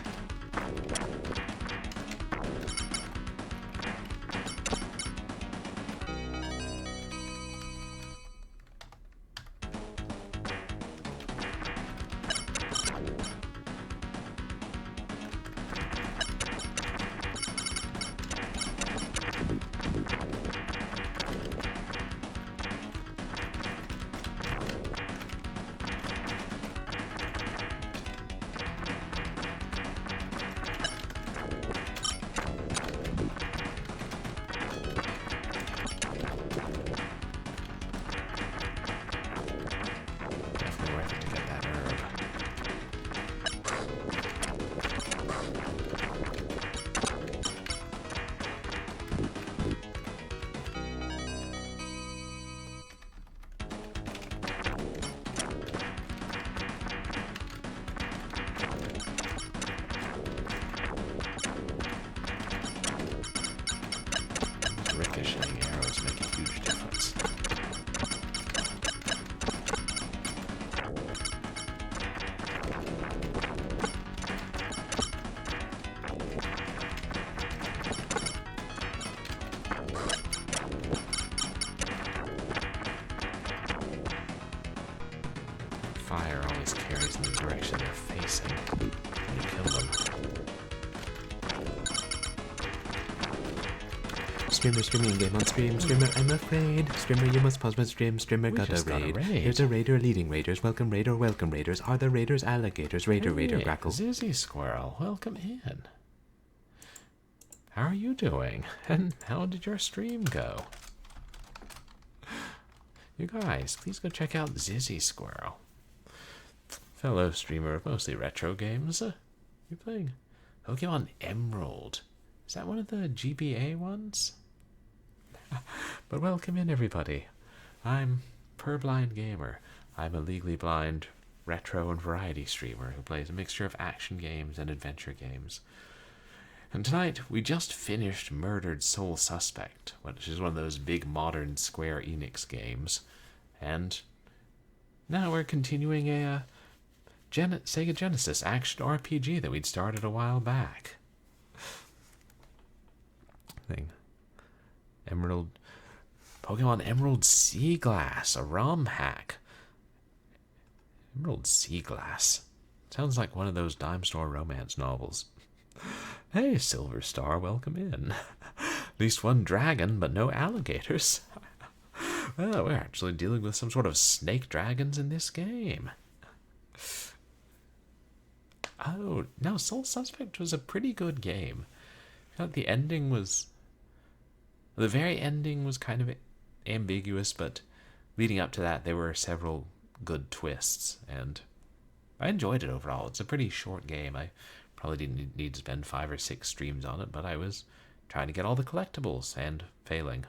S1: Definitely worth it to get that herb. Ricocheting arrows make a huge difference. Fire always carries in the direction they're facing when you kill them.
S12: Streamer, streaming game on stream. Streamer, I'm afraid. Streamer, you must pause my stream. Streamer, got a raid. Here's a raider leading raiders. Welcome, raider, welcome, raiders. Are the raiders alligators? Raider, raider, grackle.
S1: Zizzy Squirrel, welcome in. How are you doing? And how did your stream go? You guys, please go check out Zizzy Squirrel. Fellow streamer of mostly retro games. You're playing Pokemon Emerald. Is that one of the GBA ones? But welcome in, everybody. I'm Purblind Gamer. I'm a legally blind retro and variety streamer who plays a mixture of action games and adventure games. And tonight, we just finished Murdered Soul Suspect, which is one of those big modern Square Enix games. And now we're continuing a Sega Genesis action RPG that we'd started a while back. Pokemon Emerald Sea Glass, a ROM hack. Emerald Sea Glass. Sounds like one of those dime store romance novels. Hey, Silver Star, welcome in. At least one dragon, but no alligators. Well, we're actually dealing with some sort of snake dragons in this game. Oh, no, Soul Suspect was a pretty good game. I felt the ending was... The very ending was kind of ambiguous, but leading up to that, there were several good twists, and I enjoyed it overall. It's a pretty short game. I probably didn't need to spend 5 or 6 streams on it, but I was trying to get all the collectibles and failing.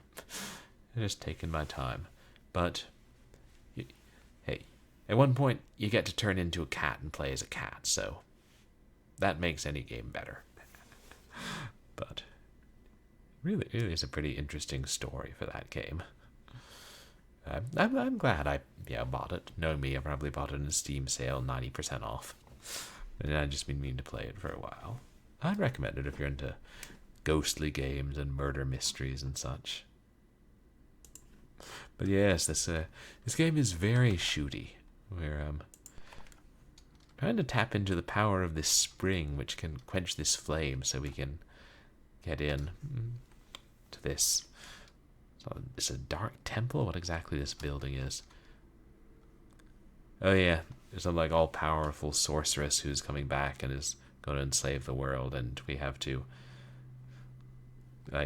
S1: Just taking my time. But, hey, at one point, you get to turn into a cat and play as a cat, so that makes any game better. But really, it is a pretty interesting story for that game. I'm glad I bought it. Knowing me, I probably bought it in a Steam sale, 90% off. And I've just been meaning to play it for a while. I'd recommend it if you're into ghostly games and murder mysteries and such. But yes, this game is very shooty. We're trying to tap into the power of this spring, which can quench this flame, so we can get in to this. So it's a dark temple. What exactly this building is? Oh yeah, there's some like all-powerful sorceress who's coming back and is going to enslave the world, and we have to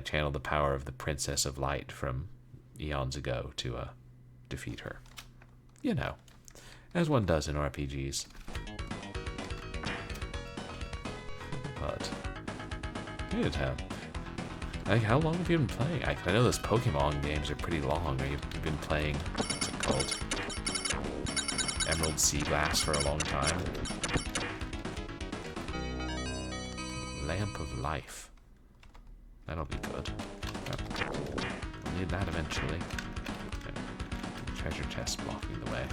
S1: channel the power of the Princess of Light from eons ago to defeat her. You know, as one does in RPGs. But good. Like, how long have you been playing? I know those Pokemon games are pretty long. You've been playing, what's it called? Emerald Sea Glass for a long time. Lamp of Life. That'll be good. We'll need that eventually. Okay. Treasure chest blocking the way.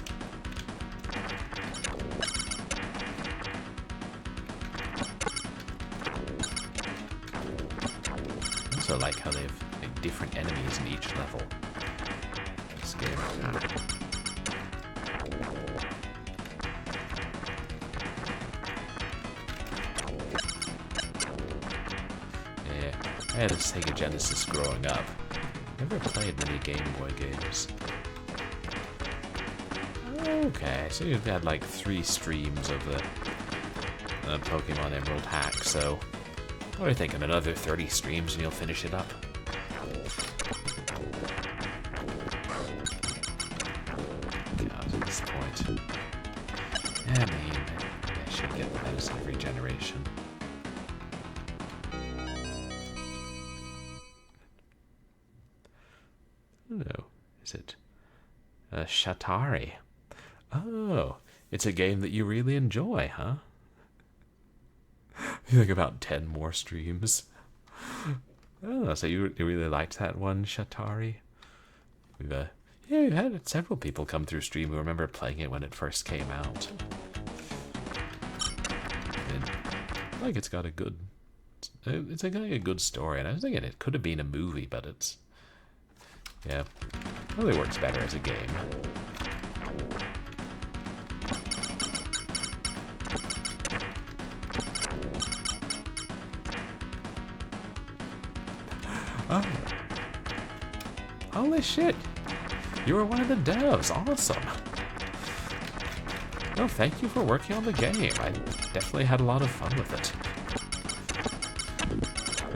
S1: I also like how they have like, different enemies in each level. This game. I had a Sega Genesis growing up. Never played many Game Boy games. Okay, so you've had like 3 streams of the Pokemon Emerald hack, so what are you thinking? Another 30 streams and you'll finish it up? God, at this point. I mean, I should get those every generation. No, is it Shatari? Oh, it's a game that you really enjoy, huh? You think about 10 more streams. Oh, so you really liked that one, Shatari? We've had several people come through stream who remember playing it when it first came out. And, like, it's got a good story, and I was thinking it could have been a movie, but it's. Yeah, probably works better as a game. Oh. Holy shit! You were one of the devs. Awesome. Well, thank you for working on the game. I definitely had a lot of fun with it.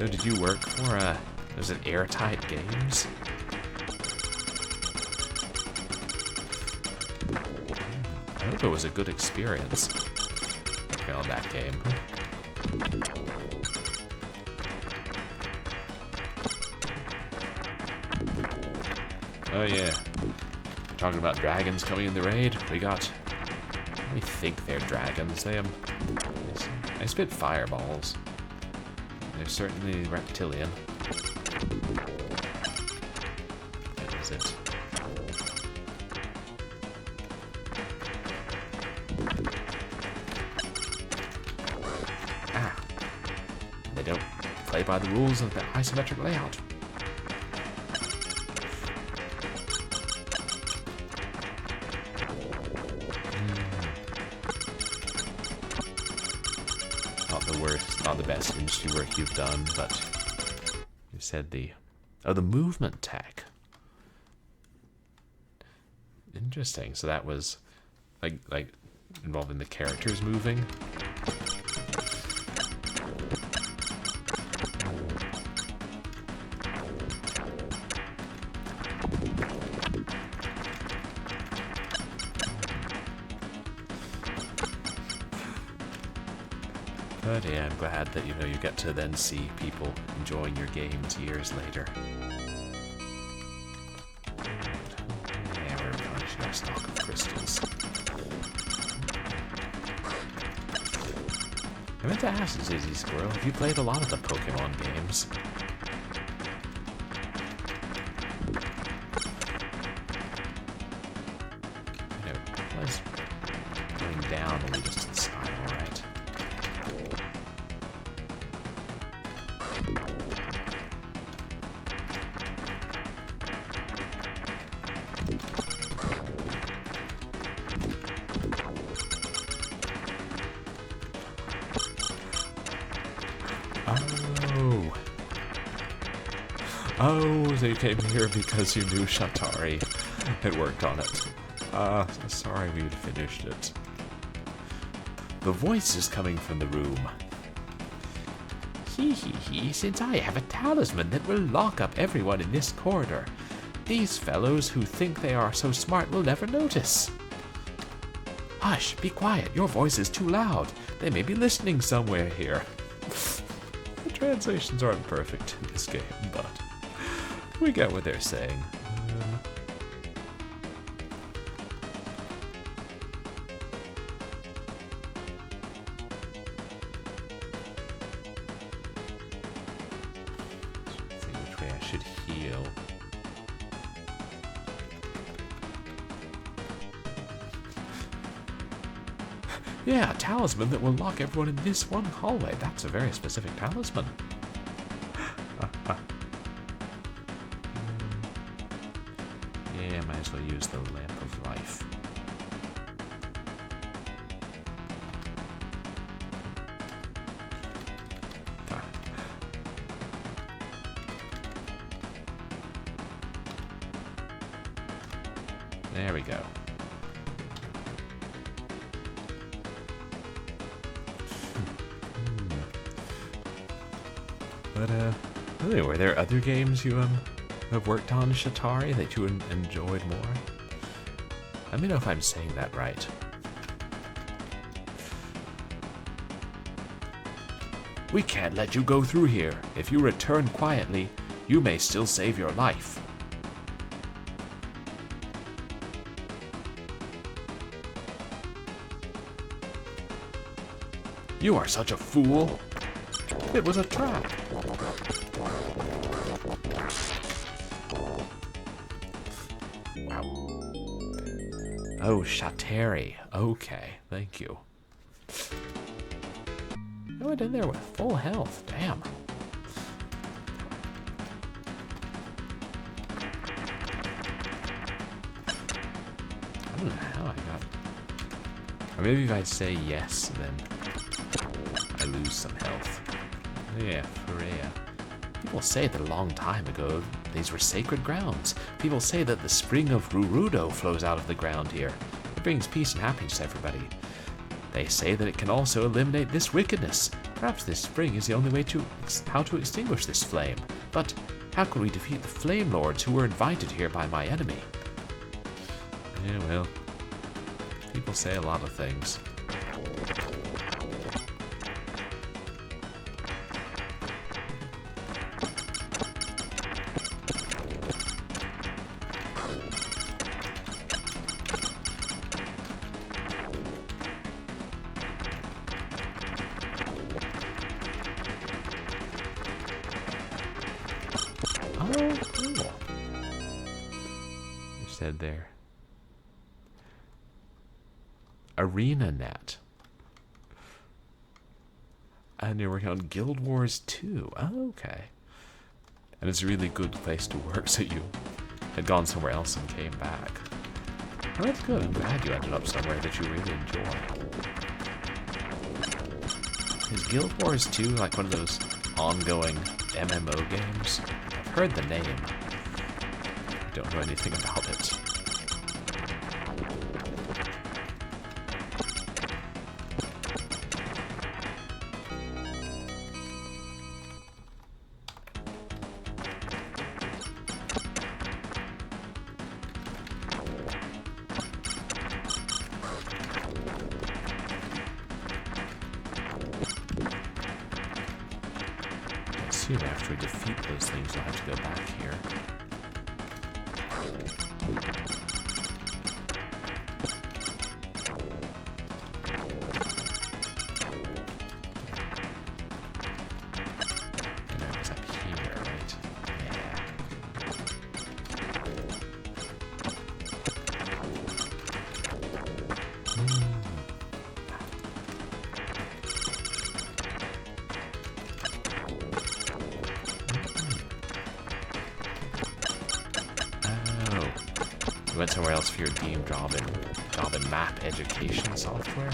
S1: Oh, did you work for, was it Airtight Games? I hope it was a good experience working on that game. Oh yeah, talking about dragons coming in the raid. We think they're dragons. They spit fireballs. They're certainly reptilian. What is it? They don't play by the rules of the isometric layout. Not the best industry work you've done, but you said the movement tech. Interesting. So that was like involving the characters moving. But yeah, I'm glad that you get to then see people enjoying your games years later. Yeah, we're replenishing our stock of crystals. I meant to ask Zizzy Squirrel, have you played a lot of the Pokemon games? I was going down when we just did Spyro, right? Oh, so you came here because you knew Shatari had worked on it. Sorry we'd finished it. The voice is coming from the room. Hee, since I have a talisman that will lock up everyone in this corridor. These fellows who think they are so smart will never notice. Hush, be quiet, your voice is too loud. They may be listening somewhere here. The translations aren't perfect in this game, but we get what they're saying. Yeah, a talisman that will lock everyone in this one hallway. That's a very specific talisman. Yeah, might as well use the Lamp of Life. There we go. But, anyway, were there other games you, have worked on, Shatari, that you enjoyed more? Let me know if I'm saying that right. We can't let you go through here. If you return quietly, you may still save your life. You are such a fool. It was a trap. Wow. Oh, Shatari. Okay, thank you. I went in there with full health. Damn. I don't know how I got... Or maybe if I say yes, then I lose some health. Yeah, Freya. People say that a long time ago, these were sacred grounds. People say that the spring of Rurudo flows out of the ground here. It brings peace and happiness to everybody. They say that it can also eliminate this wickedness. Perhaps this spring is the only way to how to extinguish this flame. But how can we defeat the Flame Lords who were invited here by my enemy? Yeah, well, people say a lot of things. Oh, cool. You said there. ArenaNet. And you're working on Guild Wars 2. Oh, okay. And it's a really good place to work, so you had gone somewhere else and came back. Oh, that's good. I'm glad you ended up somewhere that you really enjoy. Is Guild Wars 2 like one of those ongoing MMO games? I've heard the name. I don't know anything about it. Soon after we defeat those things, we'll have to go back here. And that was up here, right? Yeah. You went somewhere else for your team job in map education software?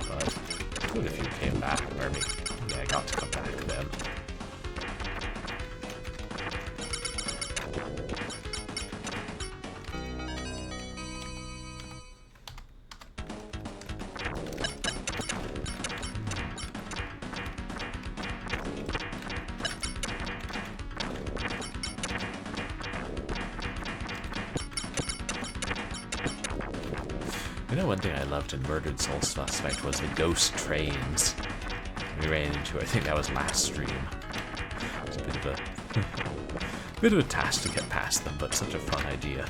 S1: But army. Yeah, I got to come back then. You know, one thing I loved in Murdered Soul Suspect was the ghost trains we ran into. I think that was last stream. It was a bit of a task to get past them, but such a fun idea.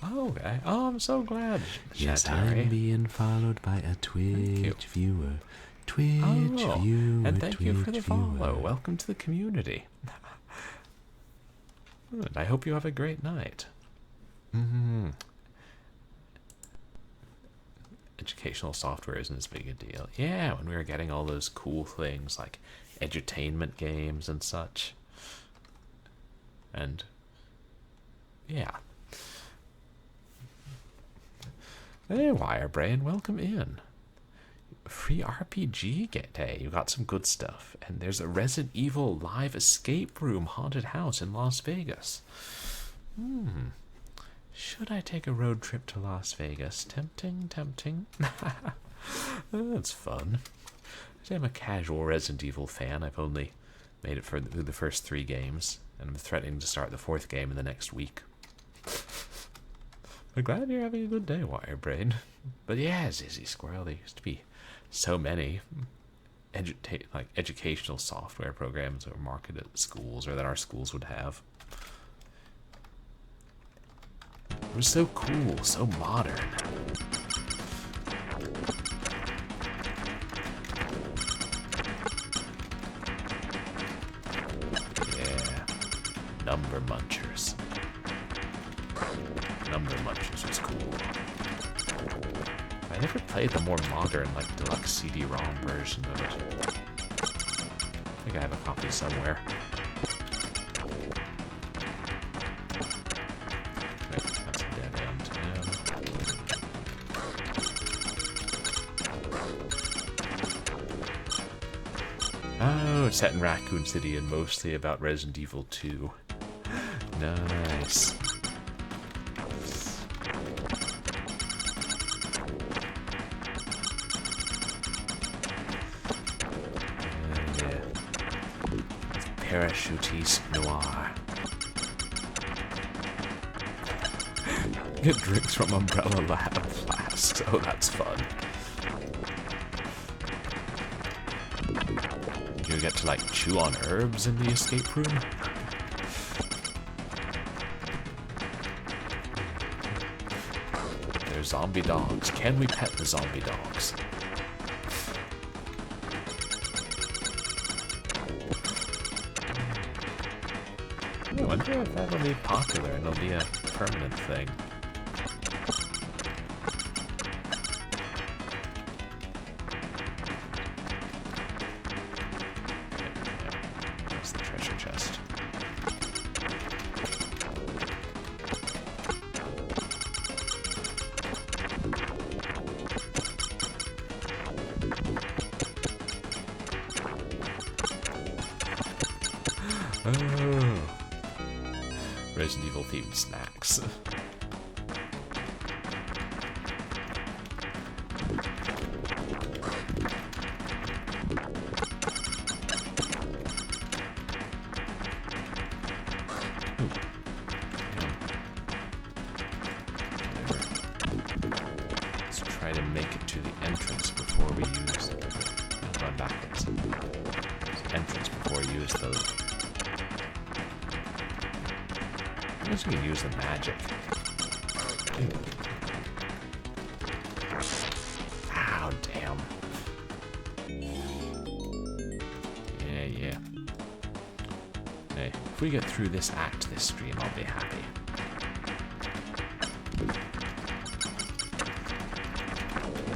S1: Oh, okay. Oh, I'm so glad.
S12: Yes,
S1: Shatari.
S12: I'm being followed by a Twitch viewer. Twitch
S1: Oh,
S12: viewer.
S1: and thank you for the
S12: Twitch viewer.
S1: follow. Welcome to the community. Good. I hope you have a great night. Educational software isn't as big a deal. Yeah, when we were getting all those cool things like edutainment games and such. And yeah. Hey, Wirebrain, welcome in. Free RPG day. You got some good stuff. And there's a Resident Evil live escape room haunted house in Las Vegas. Should I take a road trip to Las Vegas? Tempting, tempting. That's fun. I'm a casual Resident Evil fan. I've only made it through the first 3 games, and I'm threatening to start the 4th game in the next week. I'm glad you're having a good day, Wirebrain. But yeah, Zizzy Squirrel, there used to be so many educational software programs that were marketed at schools, or that our schools would have. It was so cool, so modern. Yeah, Number Munchers. Number Munchers was cool. I never played the more modern, like, deluxe CD-ROM version of it. I think I have a copy somewhere. Okay, that's a dead end. Oh, it's set in Raccoon City and mostly about Resident Evil 2. Nice. Parachutiste Noir. Get drinks from Umbrella Lab flasks. Oh, that's fun. You get to, like, chew on herbs in the escape room? There's zombie dogs. Can we pet the zombie dogs? I wonder if that'll be popular and it'll be a permanent thing. That's the treasure chest. Oh. Resident Evil themed snacks. Let's try to make it to the entrance before we use. Run backwards. Entrance before we use those. I guess we can use the magic. Ow, damn. Yeah. Hey, if we get through this act this stream, I'll be happy.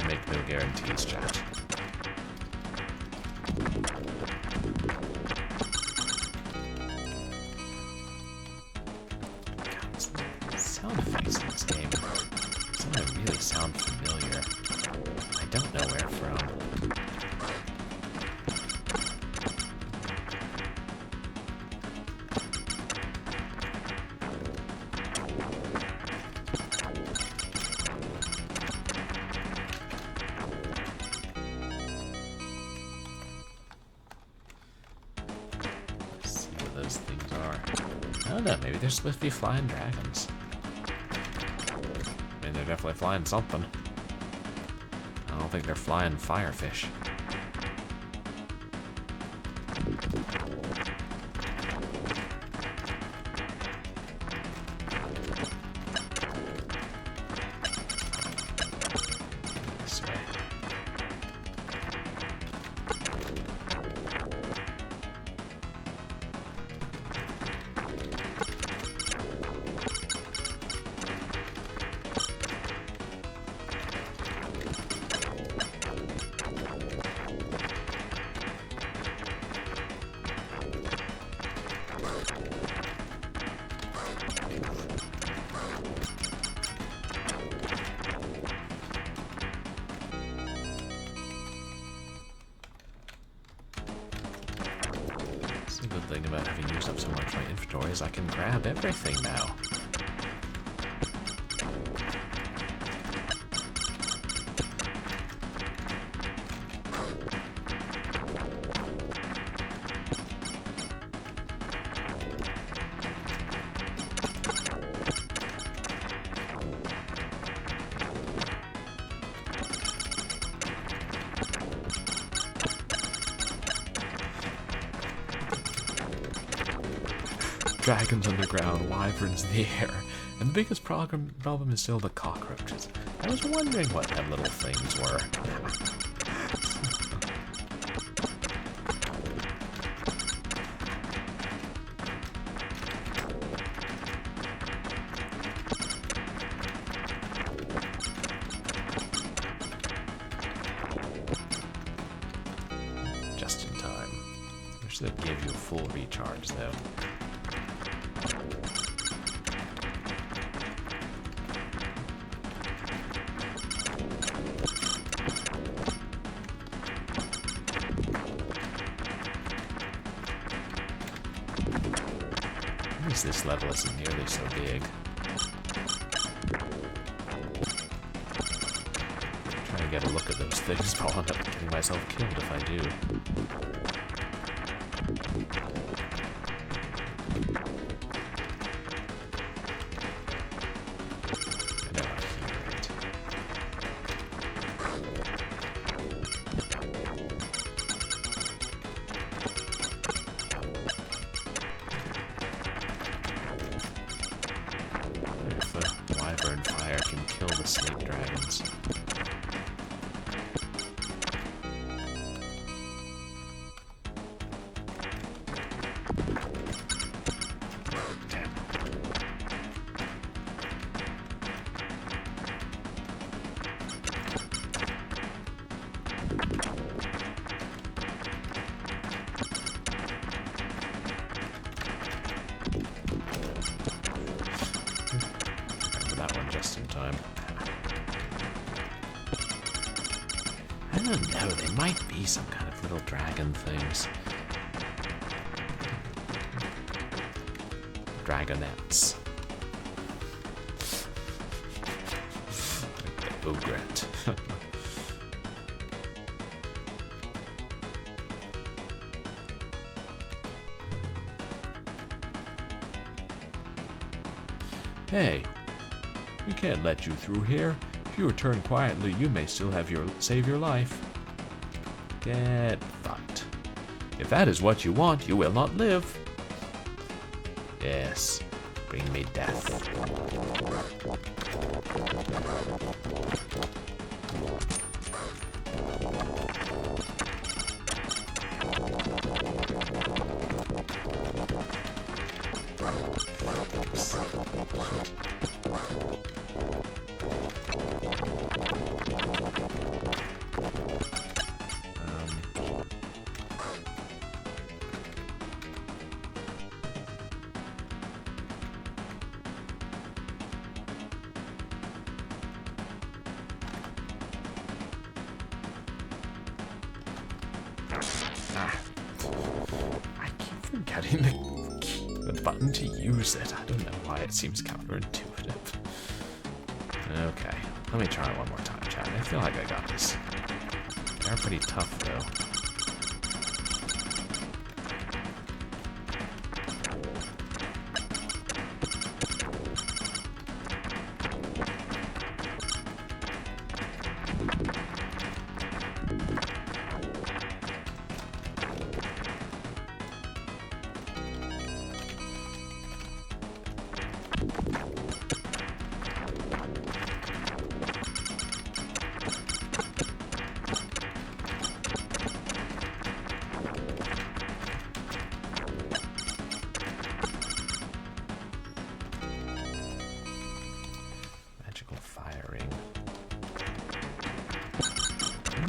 S1: I make no guarantees, chat. sound effects in this game. Some of them really sound familiar. I don't know where from. Those things are. I don't know, maybe they're supposed to be flying dragons. I mean, they're definitely flying something. I don't think they're flying firefish. This way. The good thing about having used up so much of my inventory is I can grab everything now. Dragons underground, wyverns in the air, and the biggest problem is still the cockroaches. I was wondering what them little things were. Just in time. Wish they'd give you a full recharge, though. At least this level isn't nearly so big. Trying to get a look at those things, but I'll end up getting myself killed if I do. I know I hear it. If the wyvern fire can kill the snake dragons. Damn. Remember that one just in time. I don't know, they might be some kind of little dragon things. Dragonettes. Like the ogret. Hey, we can't let you through here. If you return quietly, you may still have save your life. Get fucked. If that is what you want, you will not live. Yes, bring me death. I keep forgetting the button to use it. I don't know why it seems counterintuitive. Okay, let me try it one more time, chat. I feel like I got this. They're pretty tough, though.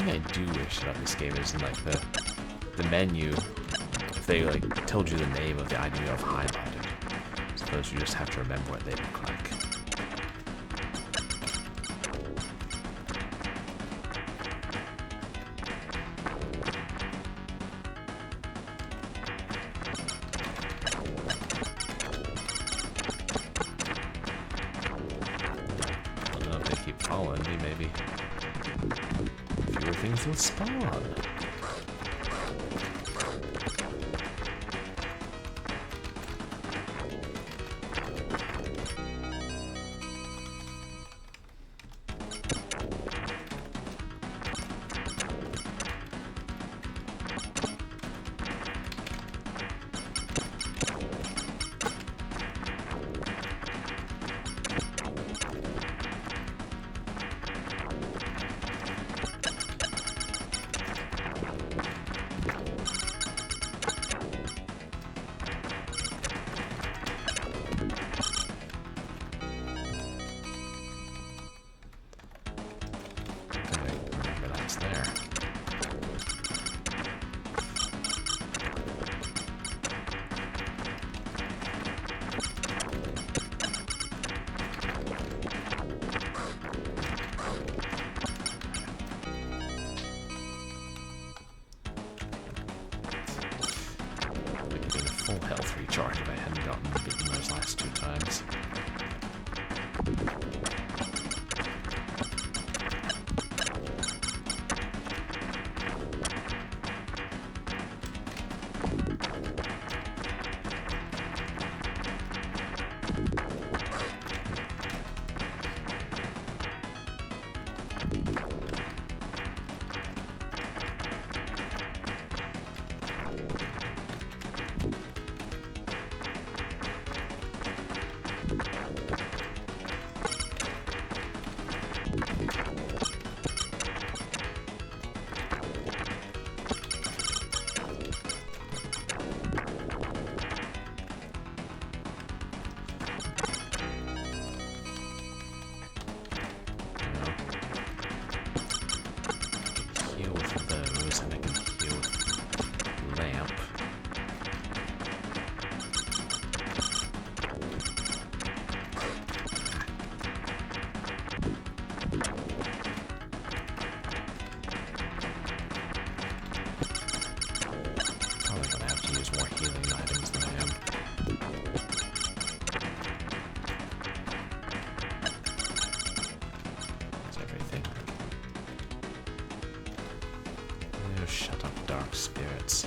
S1: I do wish about this game is in like the menu, if they like told you the name of the item you have highlighted. I suppose you just have to remember what they look like. I don't know if they keep following me, maybe. Fewer things will spawn. Full health recharge if I hadn't gotten bitten those last 2 times. Shut up, dark spirits.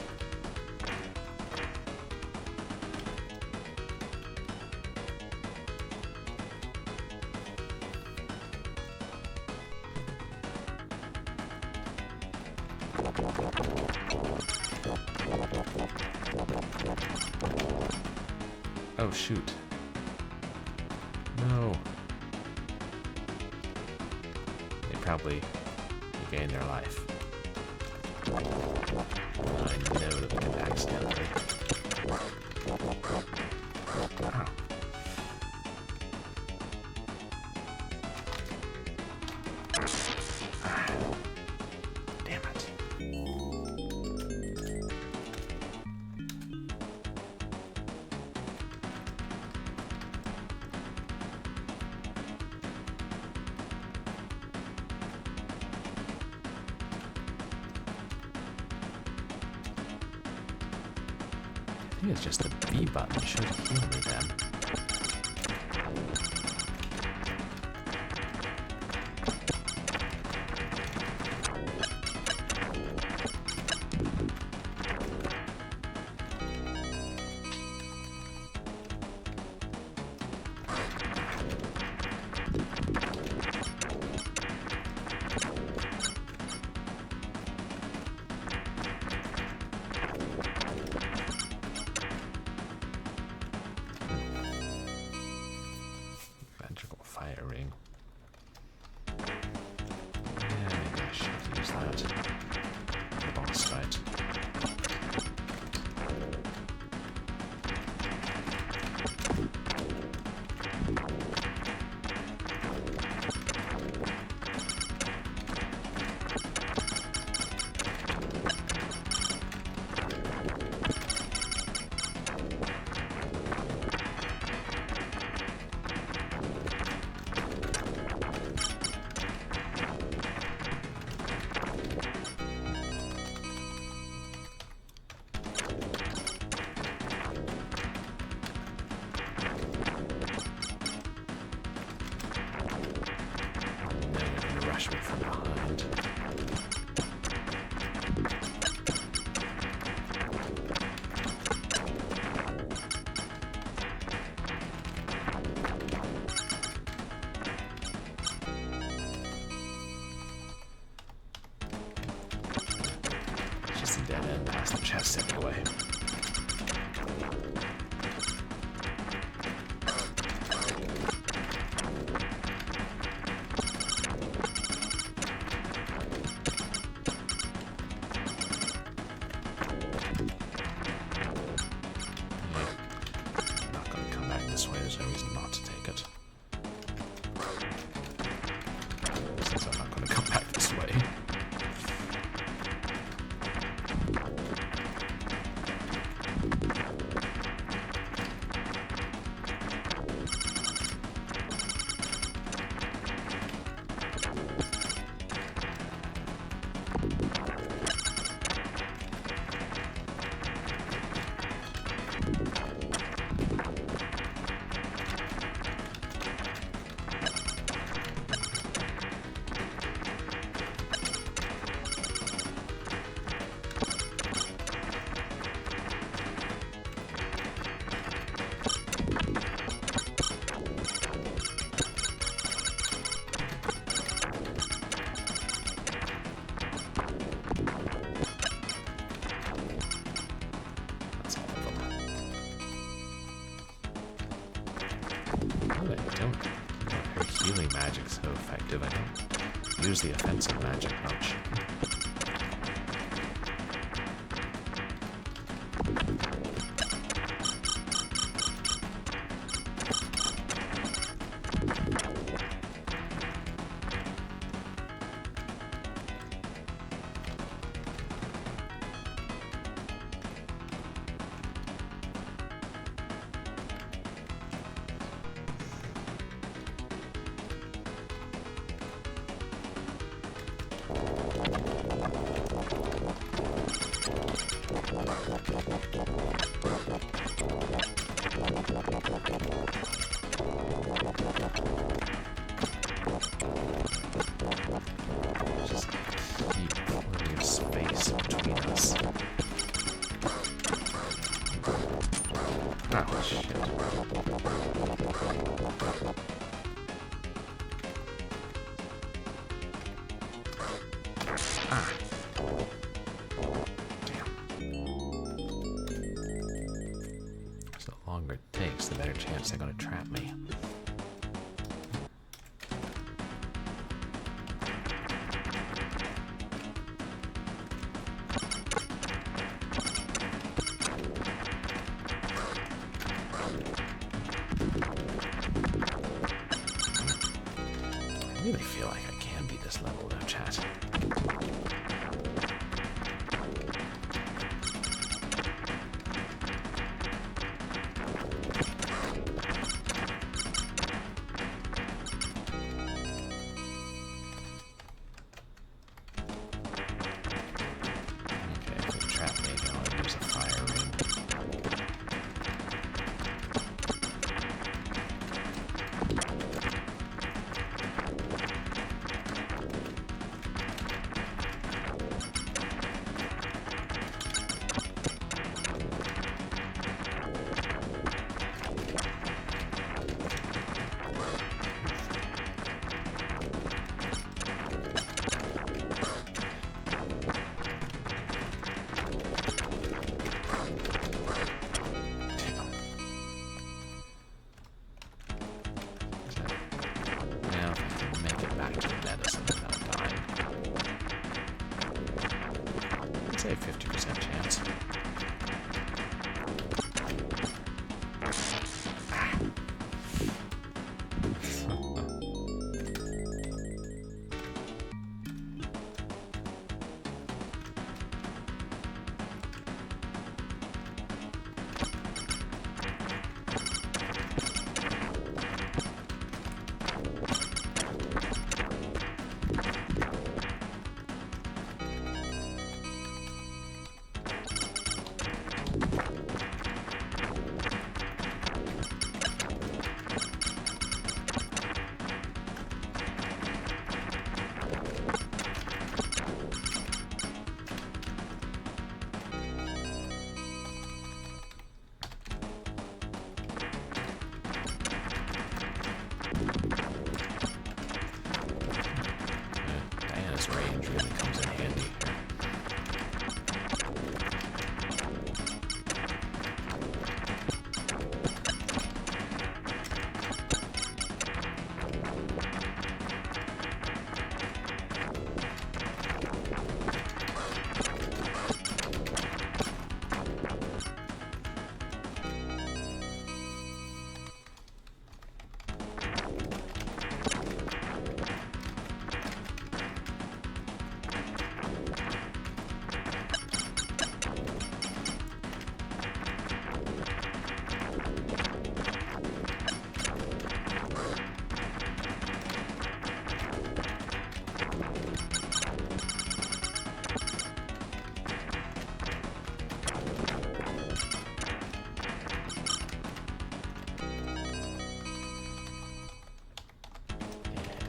S1: Oh, shoot. No. They probably regained their life. I know that we did accidentally. Wow. Damn it. think it's just the B button should heal me then. Firing. Yeah, maybe I should use that. The boss fight. Rush me from behind. It's just a dead end past the chest anyway. This way, there's no reason not to take it. Since I'm not going to come back this way. Her healing magic's so effective, I don't use the offensive magic much. Just keep plenty of space between us. Oh, shit. Ah. So the longer it takes, the better chance they're going to trap me. I really feel like I can beat this level though, chat. Okay, if they trap me, I can only use a fire ring.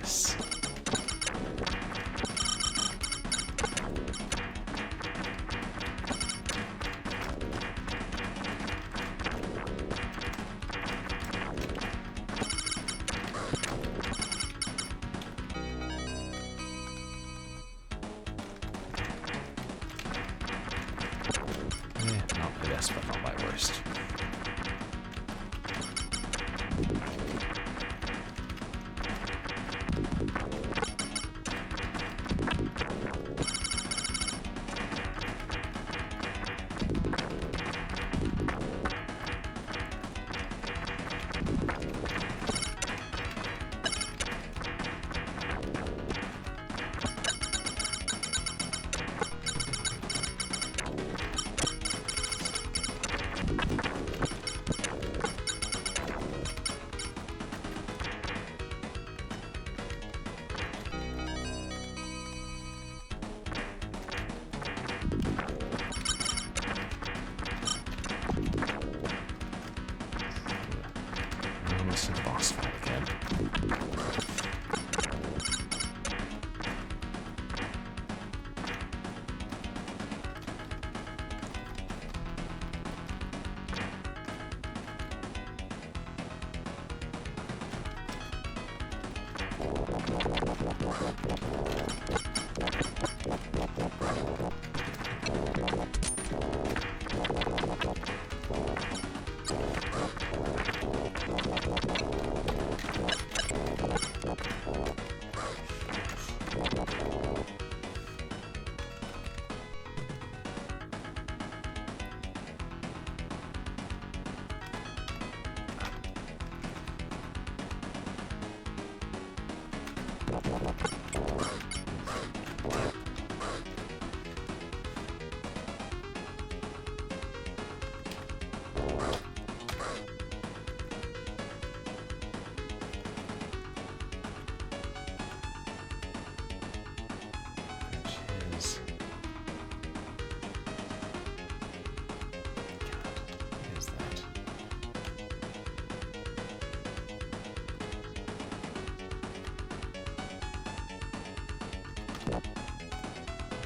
S1: Nice. Not my best, but not my worst. Almost in the boss fight again.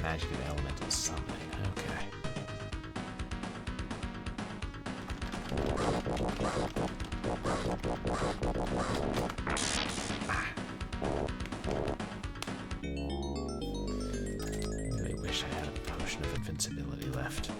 S1: Magic of elemental summoning. Okay. Really wish I had a potion of invincibility left.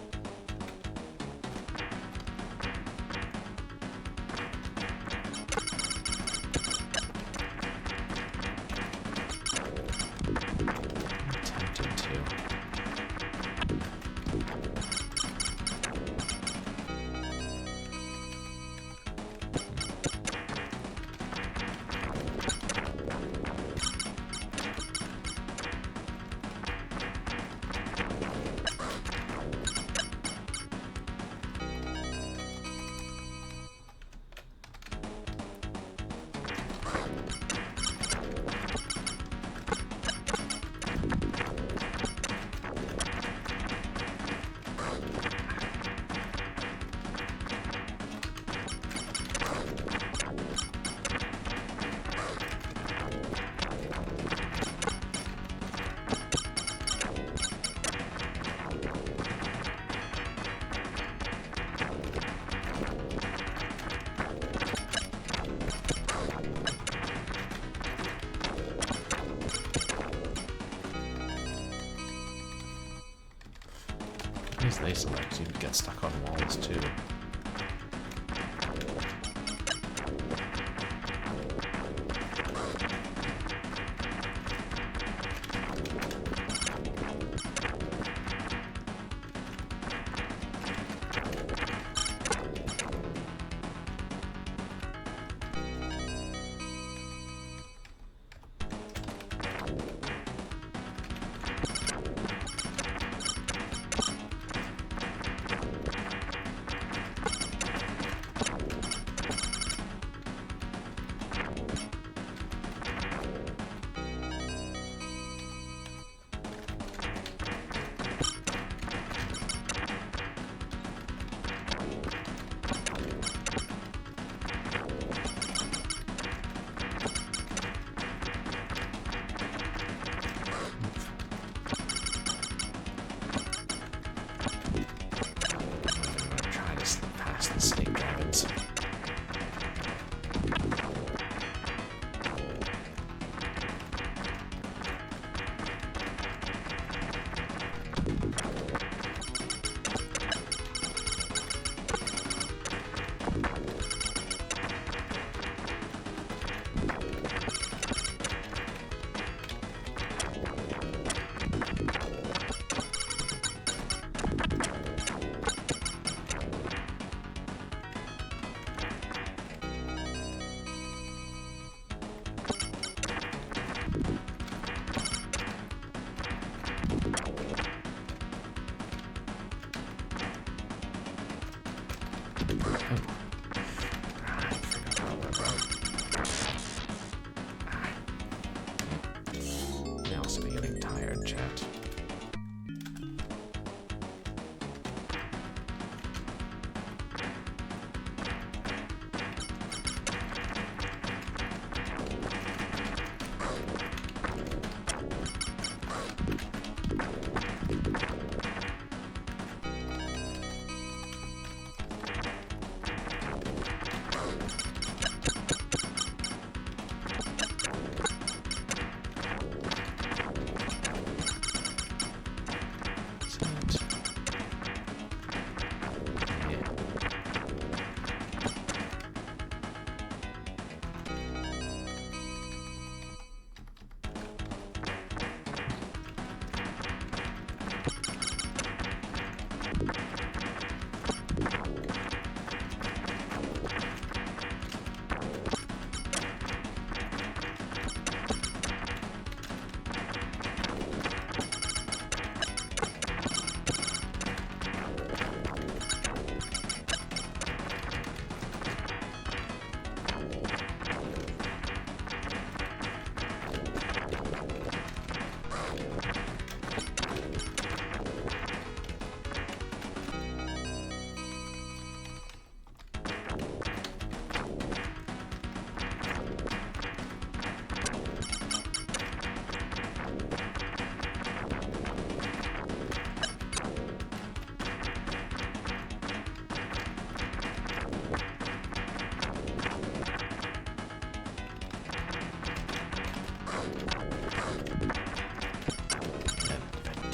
S1: These laser legs seem to get stuck on walls too.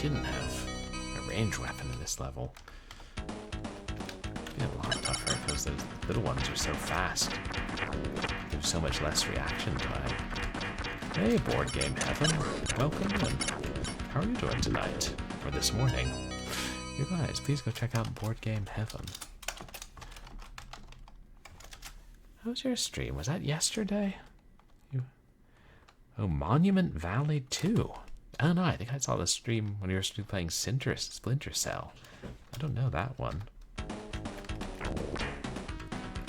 S1: didn't have a ranged weapon in this level. It'd be a lot tougher because those little ones are so fast. There's so much less reaction time. Hey, Board Game Heaven. Welcome in. How are you doing tonight? Or this morning? You guys, please go check out Board Game Heaven. How was your stream? Was that yesterday? Oh, Monument Valley 2. Oh no, I think I saw the stream when you were playing Splinter Cell. I don't know that one.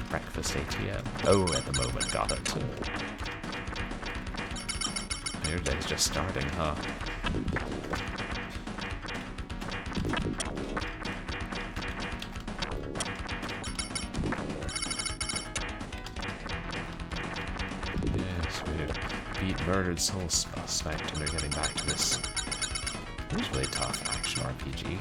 S1: Breakfast ATM. Oh, at the moment, got it. Your day's just starting, huh? Yes, we beat Murdered Soul Suspect and they're getting back to this. It was really tough action RPG.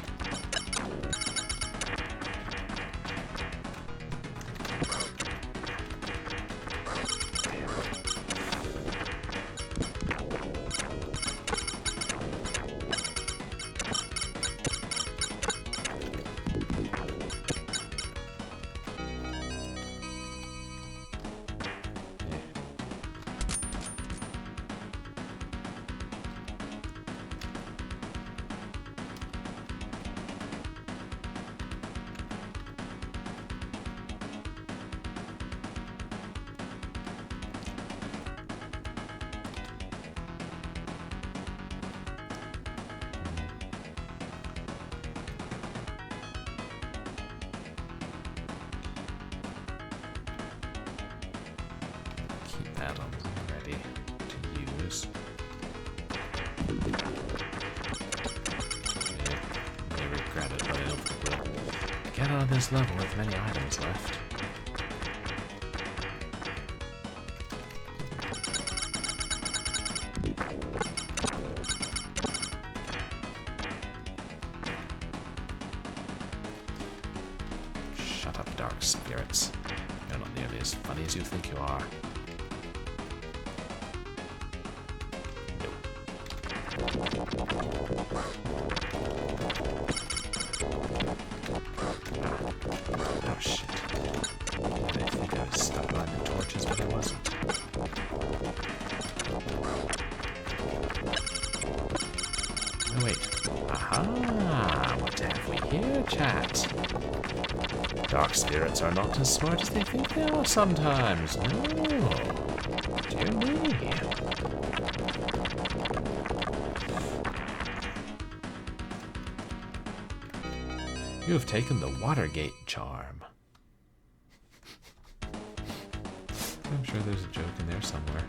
S1: This level with many items left. Shut up, dark spirits. You're not nearly as funny as you think you are. Oh shit. They think I was stuck behind the torches, but I wasn't. Oh wait. Aha! What have we here, chat? Dark spirits are not as smart as they think they are sometimes. No. Dear me. You have taken the Watergate charm. I'm sure there's a joke in there somewhere.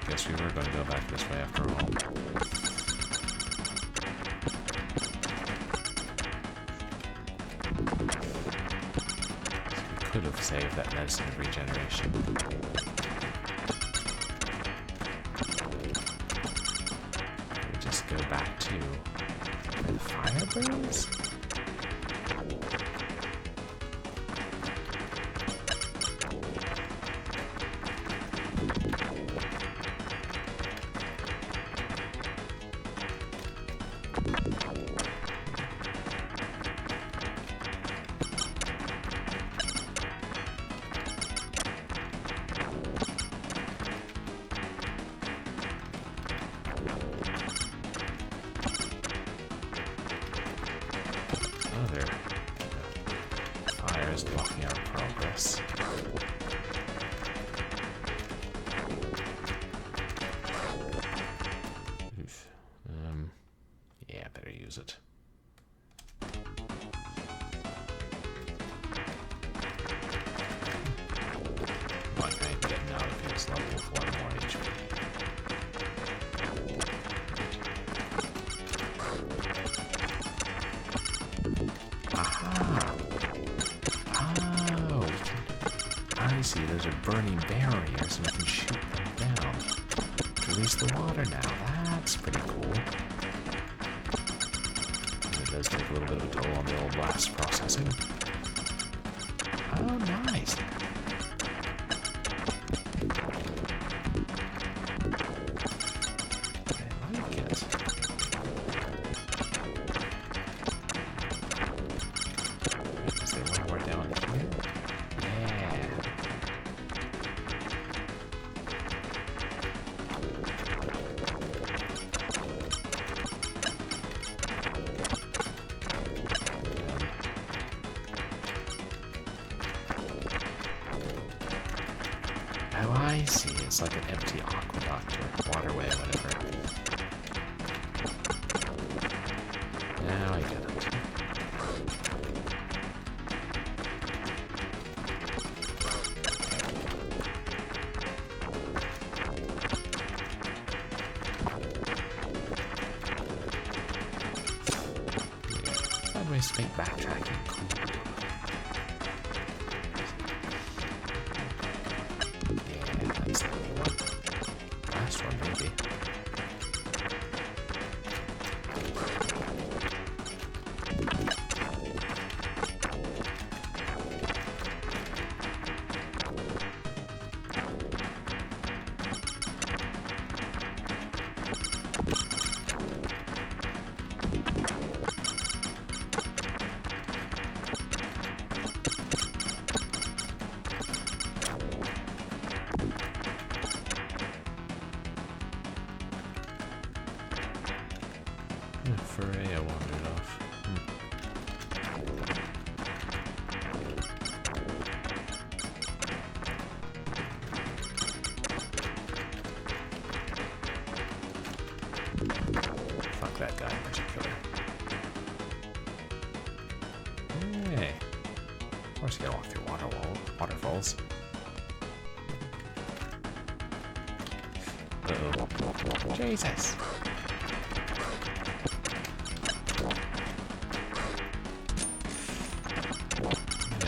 S1: Guess we were going to go back this way after all. We could have saved that medicine of regeneration. Go back to where the fire burns? Blocking our progress. Oof. Yeah, better use it. Like I ain't getting out of this level with 1 more HP. Aha! I see, those are burning barriers and we can shoot them down to release the water now. That's pretty cool. It does take a little bit of a toll on the old blast processing. Oh, nice. see. It's like an empty aqueduct or waterway or whatever. Now I get it. Sideways speak backtracking. Yeah, that's the one. Last one, maybe. Freya wandered off. Fuck that guy in particular. Hey. Of course you gotta walk through waterfalls. Uh-oh. Jesus!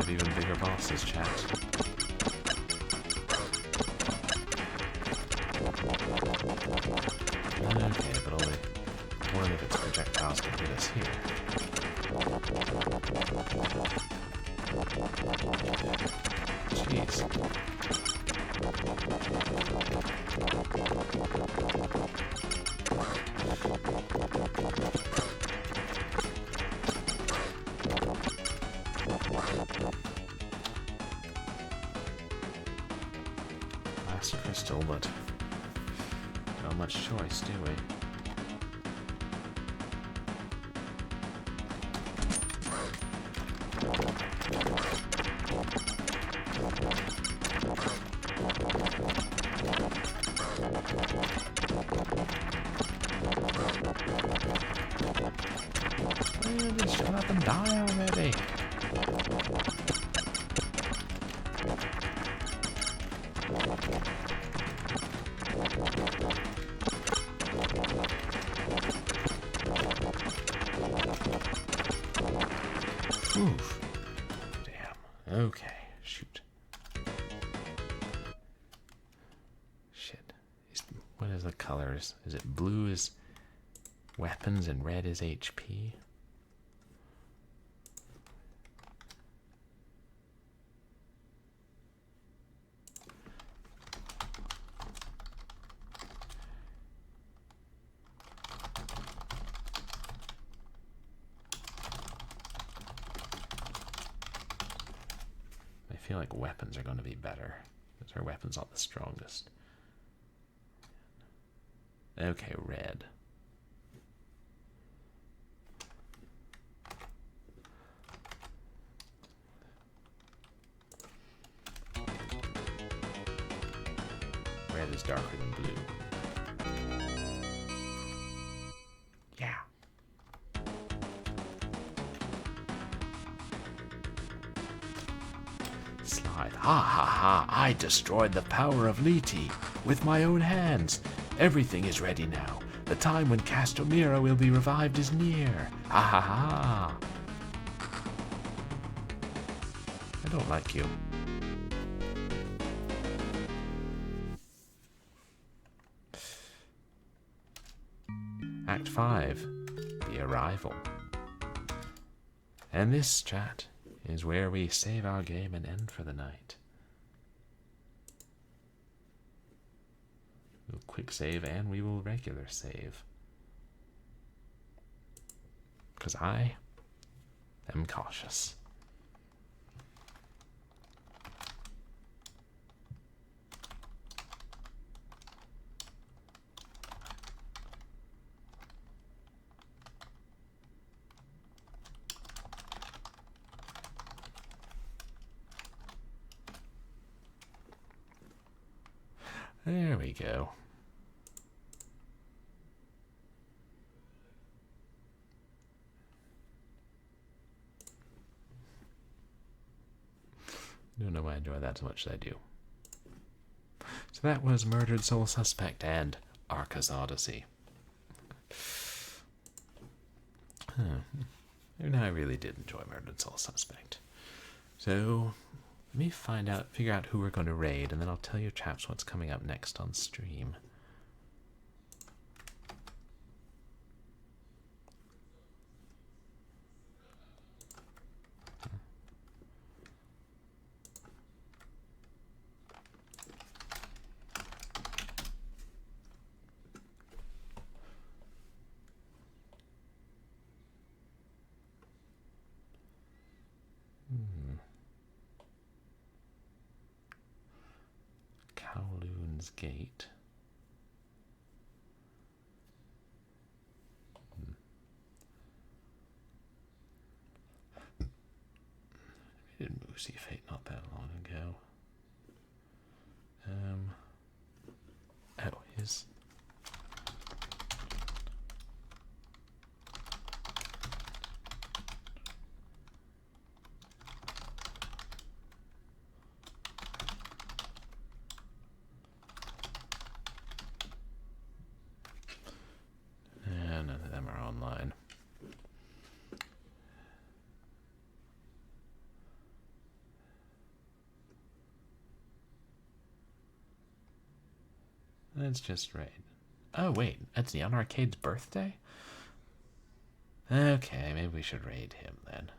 S1: Even bigger bosses, chat. Okay, but only one of its projectiles can hit us here. Jeez. Last crystal, but not much choice, do we? Just shut up and die already. Oof. Damn. Okay. Shoot. Shit. What is the colors? Is it blue is weapons and red is HP? I feel like weapons are going to be better, because our weapons aren't the strongest. Okay, red. Red is darker than blue. Yeah. Slide. Ha ha ha! I destroyed the power of Liti with my own hands. Everything is ready now. The time when Castomira will be revived is near. Ha ha ha! I don't like you. Act 5. The Arrival. And this, chat, is where we save our game and end for the night. We'll quick save and we will regular save. Because I am cautious. There we go. Don't know why I enjoy that as much as I do. So that was Murdered Soul Suspect and Arcus Odyssey. And I really did enjoy Murdered Soul Suspect. So let me figure out who we're going to raid, and then I'll tell you chaps what's coming up next on stream. Kowloon's Gate. We did Moosey Fate not that long ago. Oh, his... None of them are online. Let's just raid. Oh wait, that's Neon Arcade's birthday? Okay, maybe we should raid him then.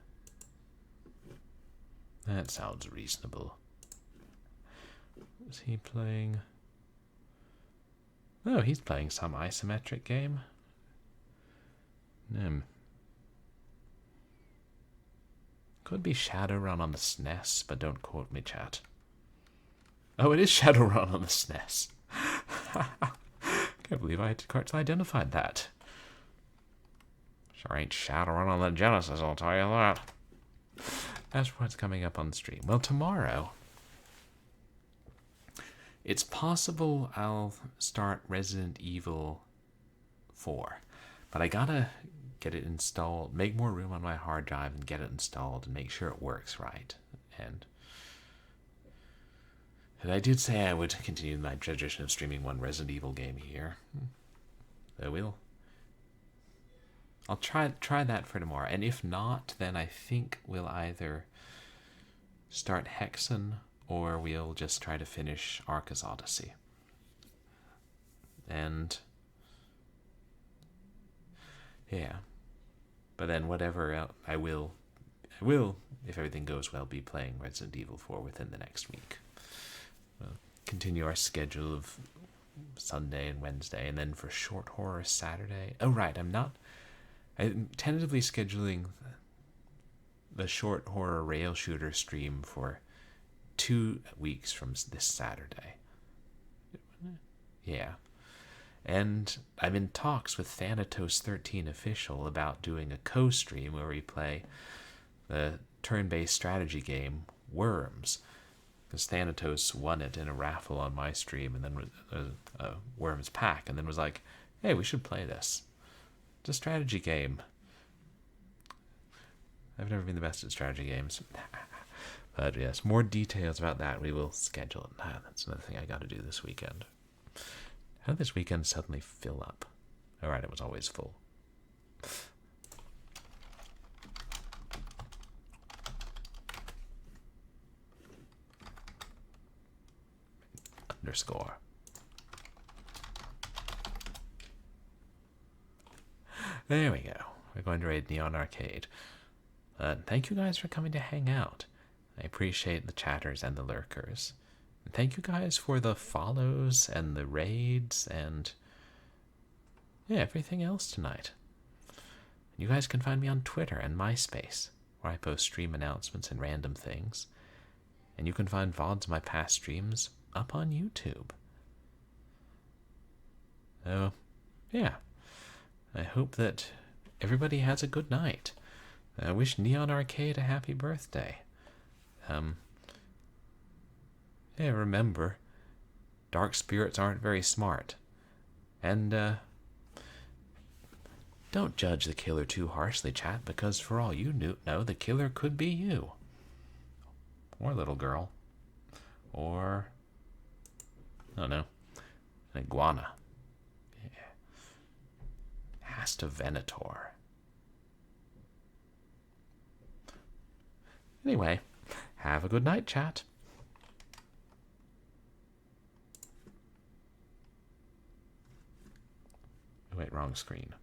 S1: That sounds reasonable. Was he playing? Oh, he's playing some isometric game. Could be Shadowrun on the SNES, but don't quote me, chat. Oh, it is Shadowrun on the SNES. Can't believe I identified that. Sure ain't Shadowrun on the Genesis, I'll tell you that. That's what's coming up on the stream. Well, tomorrow, it's possible I'll start Resident Evil 4. But I gotta get it installed, make more room on my hard drive and get it installed and make sure it works right. And I did say I would continue my tradition of streaming one Resident Evil game here. So I'll try that for tomorrow. And if not, then I think we'll either start Hexen or we'll just try to finish Arcus Odyssey. And yeah. But then whatever else, I will, if everything goes well, be playing Resident Evil 4 within the next week. We'll continue our schedule of Sunday and Wednesday, and then for Short Horror Saturday. Oh, right, I'm tentatively scheduling the Short Horror Rail Shooter stream for 2 weeks from this Saturday. Yeah. And I'm in talks with Thanatos13 Official about doing a co-stream where we play the turn-based strategy game Worms. Because Thanatos won it in a raffle on my stream, and then a Worms pack, and then was like, hey, we should play this. It's a strategy game. I've never been the best at strategy games. But yes, more details about that we will schedule. That's another thing I got to do this weekend. How did this weekend suddenly fill up? Alright, it was always full. Underscore. There we go. We're going to raid Neon Arcade. Thank you guys for coming to hang out. I appreciate the chatters and the lurkers. And thank you guys for the follows and the raids and everything else tonight. You guys can find me on Twitter and MySpace, where I post stream announcements and random things. And you can find VODs of my past streams up on YouTube. So, yeah. I hope that everybody has a good night. I wish Neon Arcade a happy birthday. Remember, dark spirits aren't very smart. And, don't judge the killer too harshly, chat, because for all you know, the killer could be you. Or little girl. Or, I don't know, an iguana. Yeah. Hasta Venator. Anyway, have a good night, chat. Wait, wrong screen.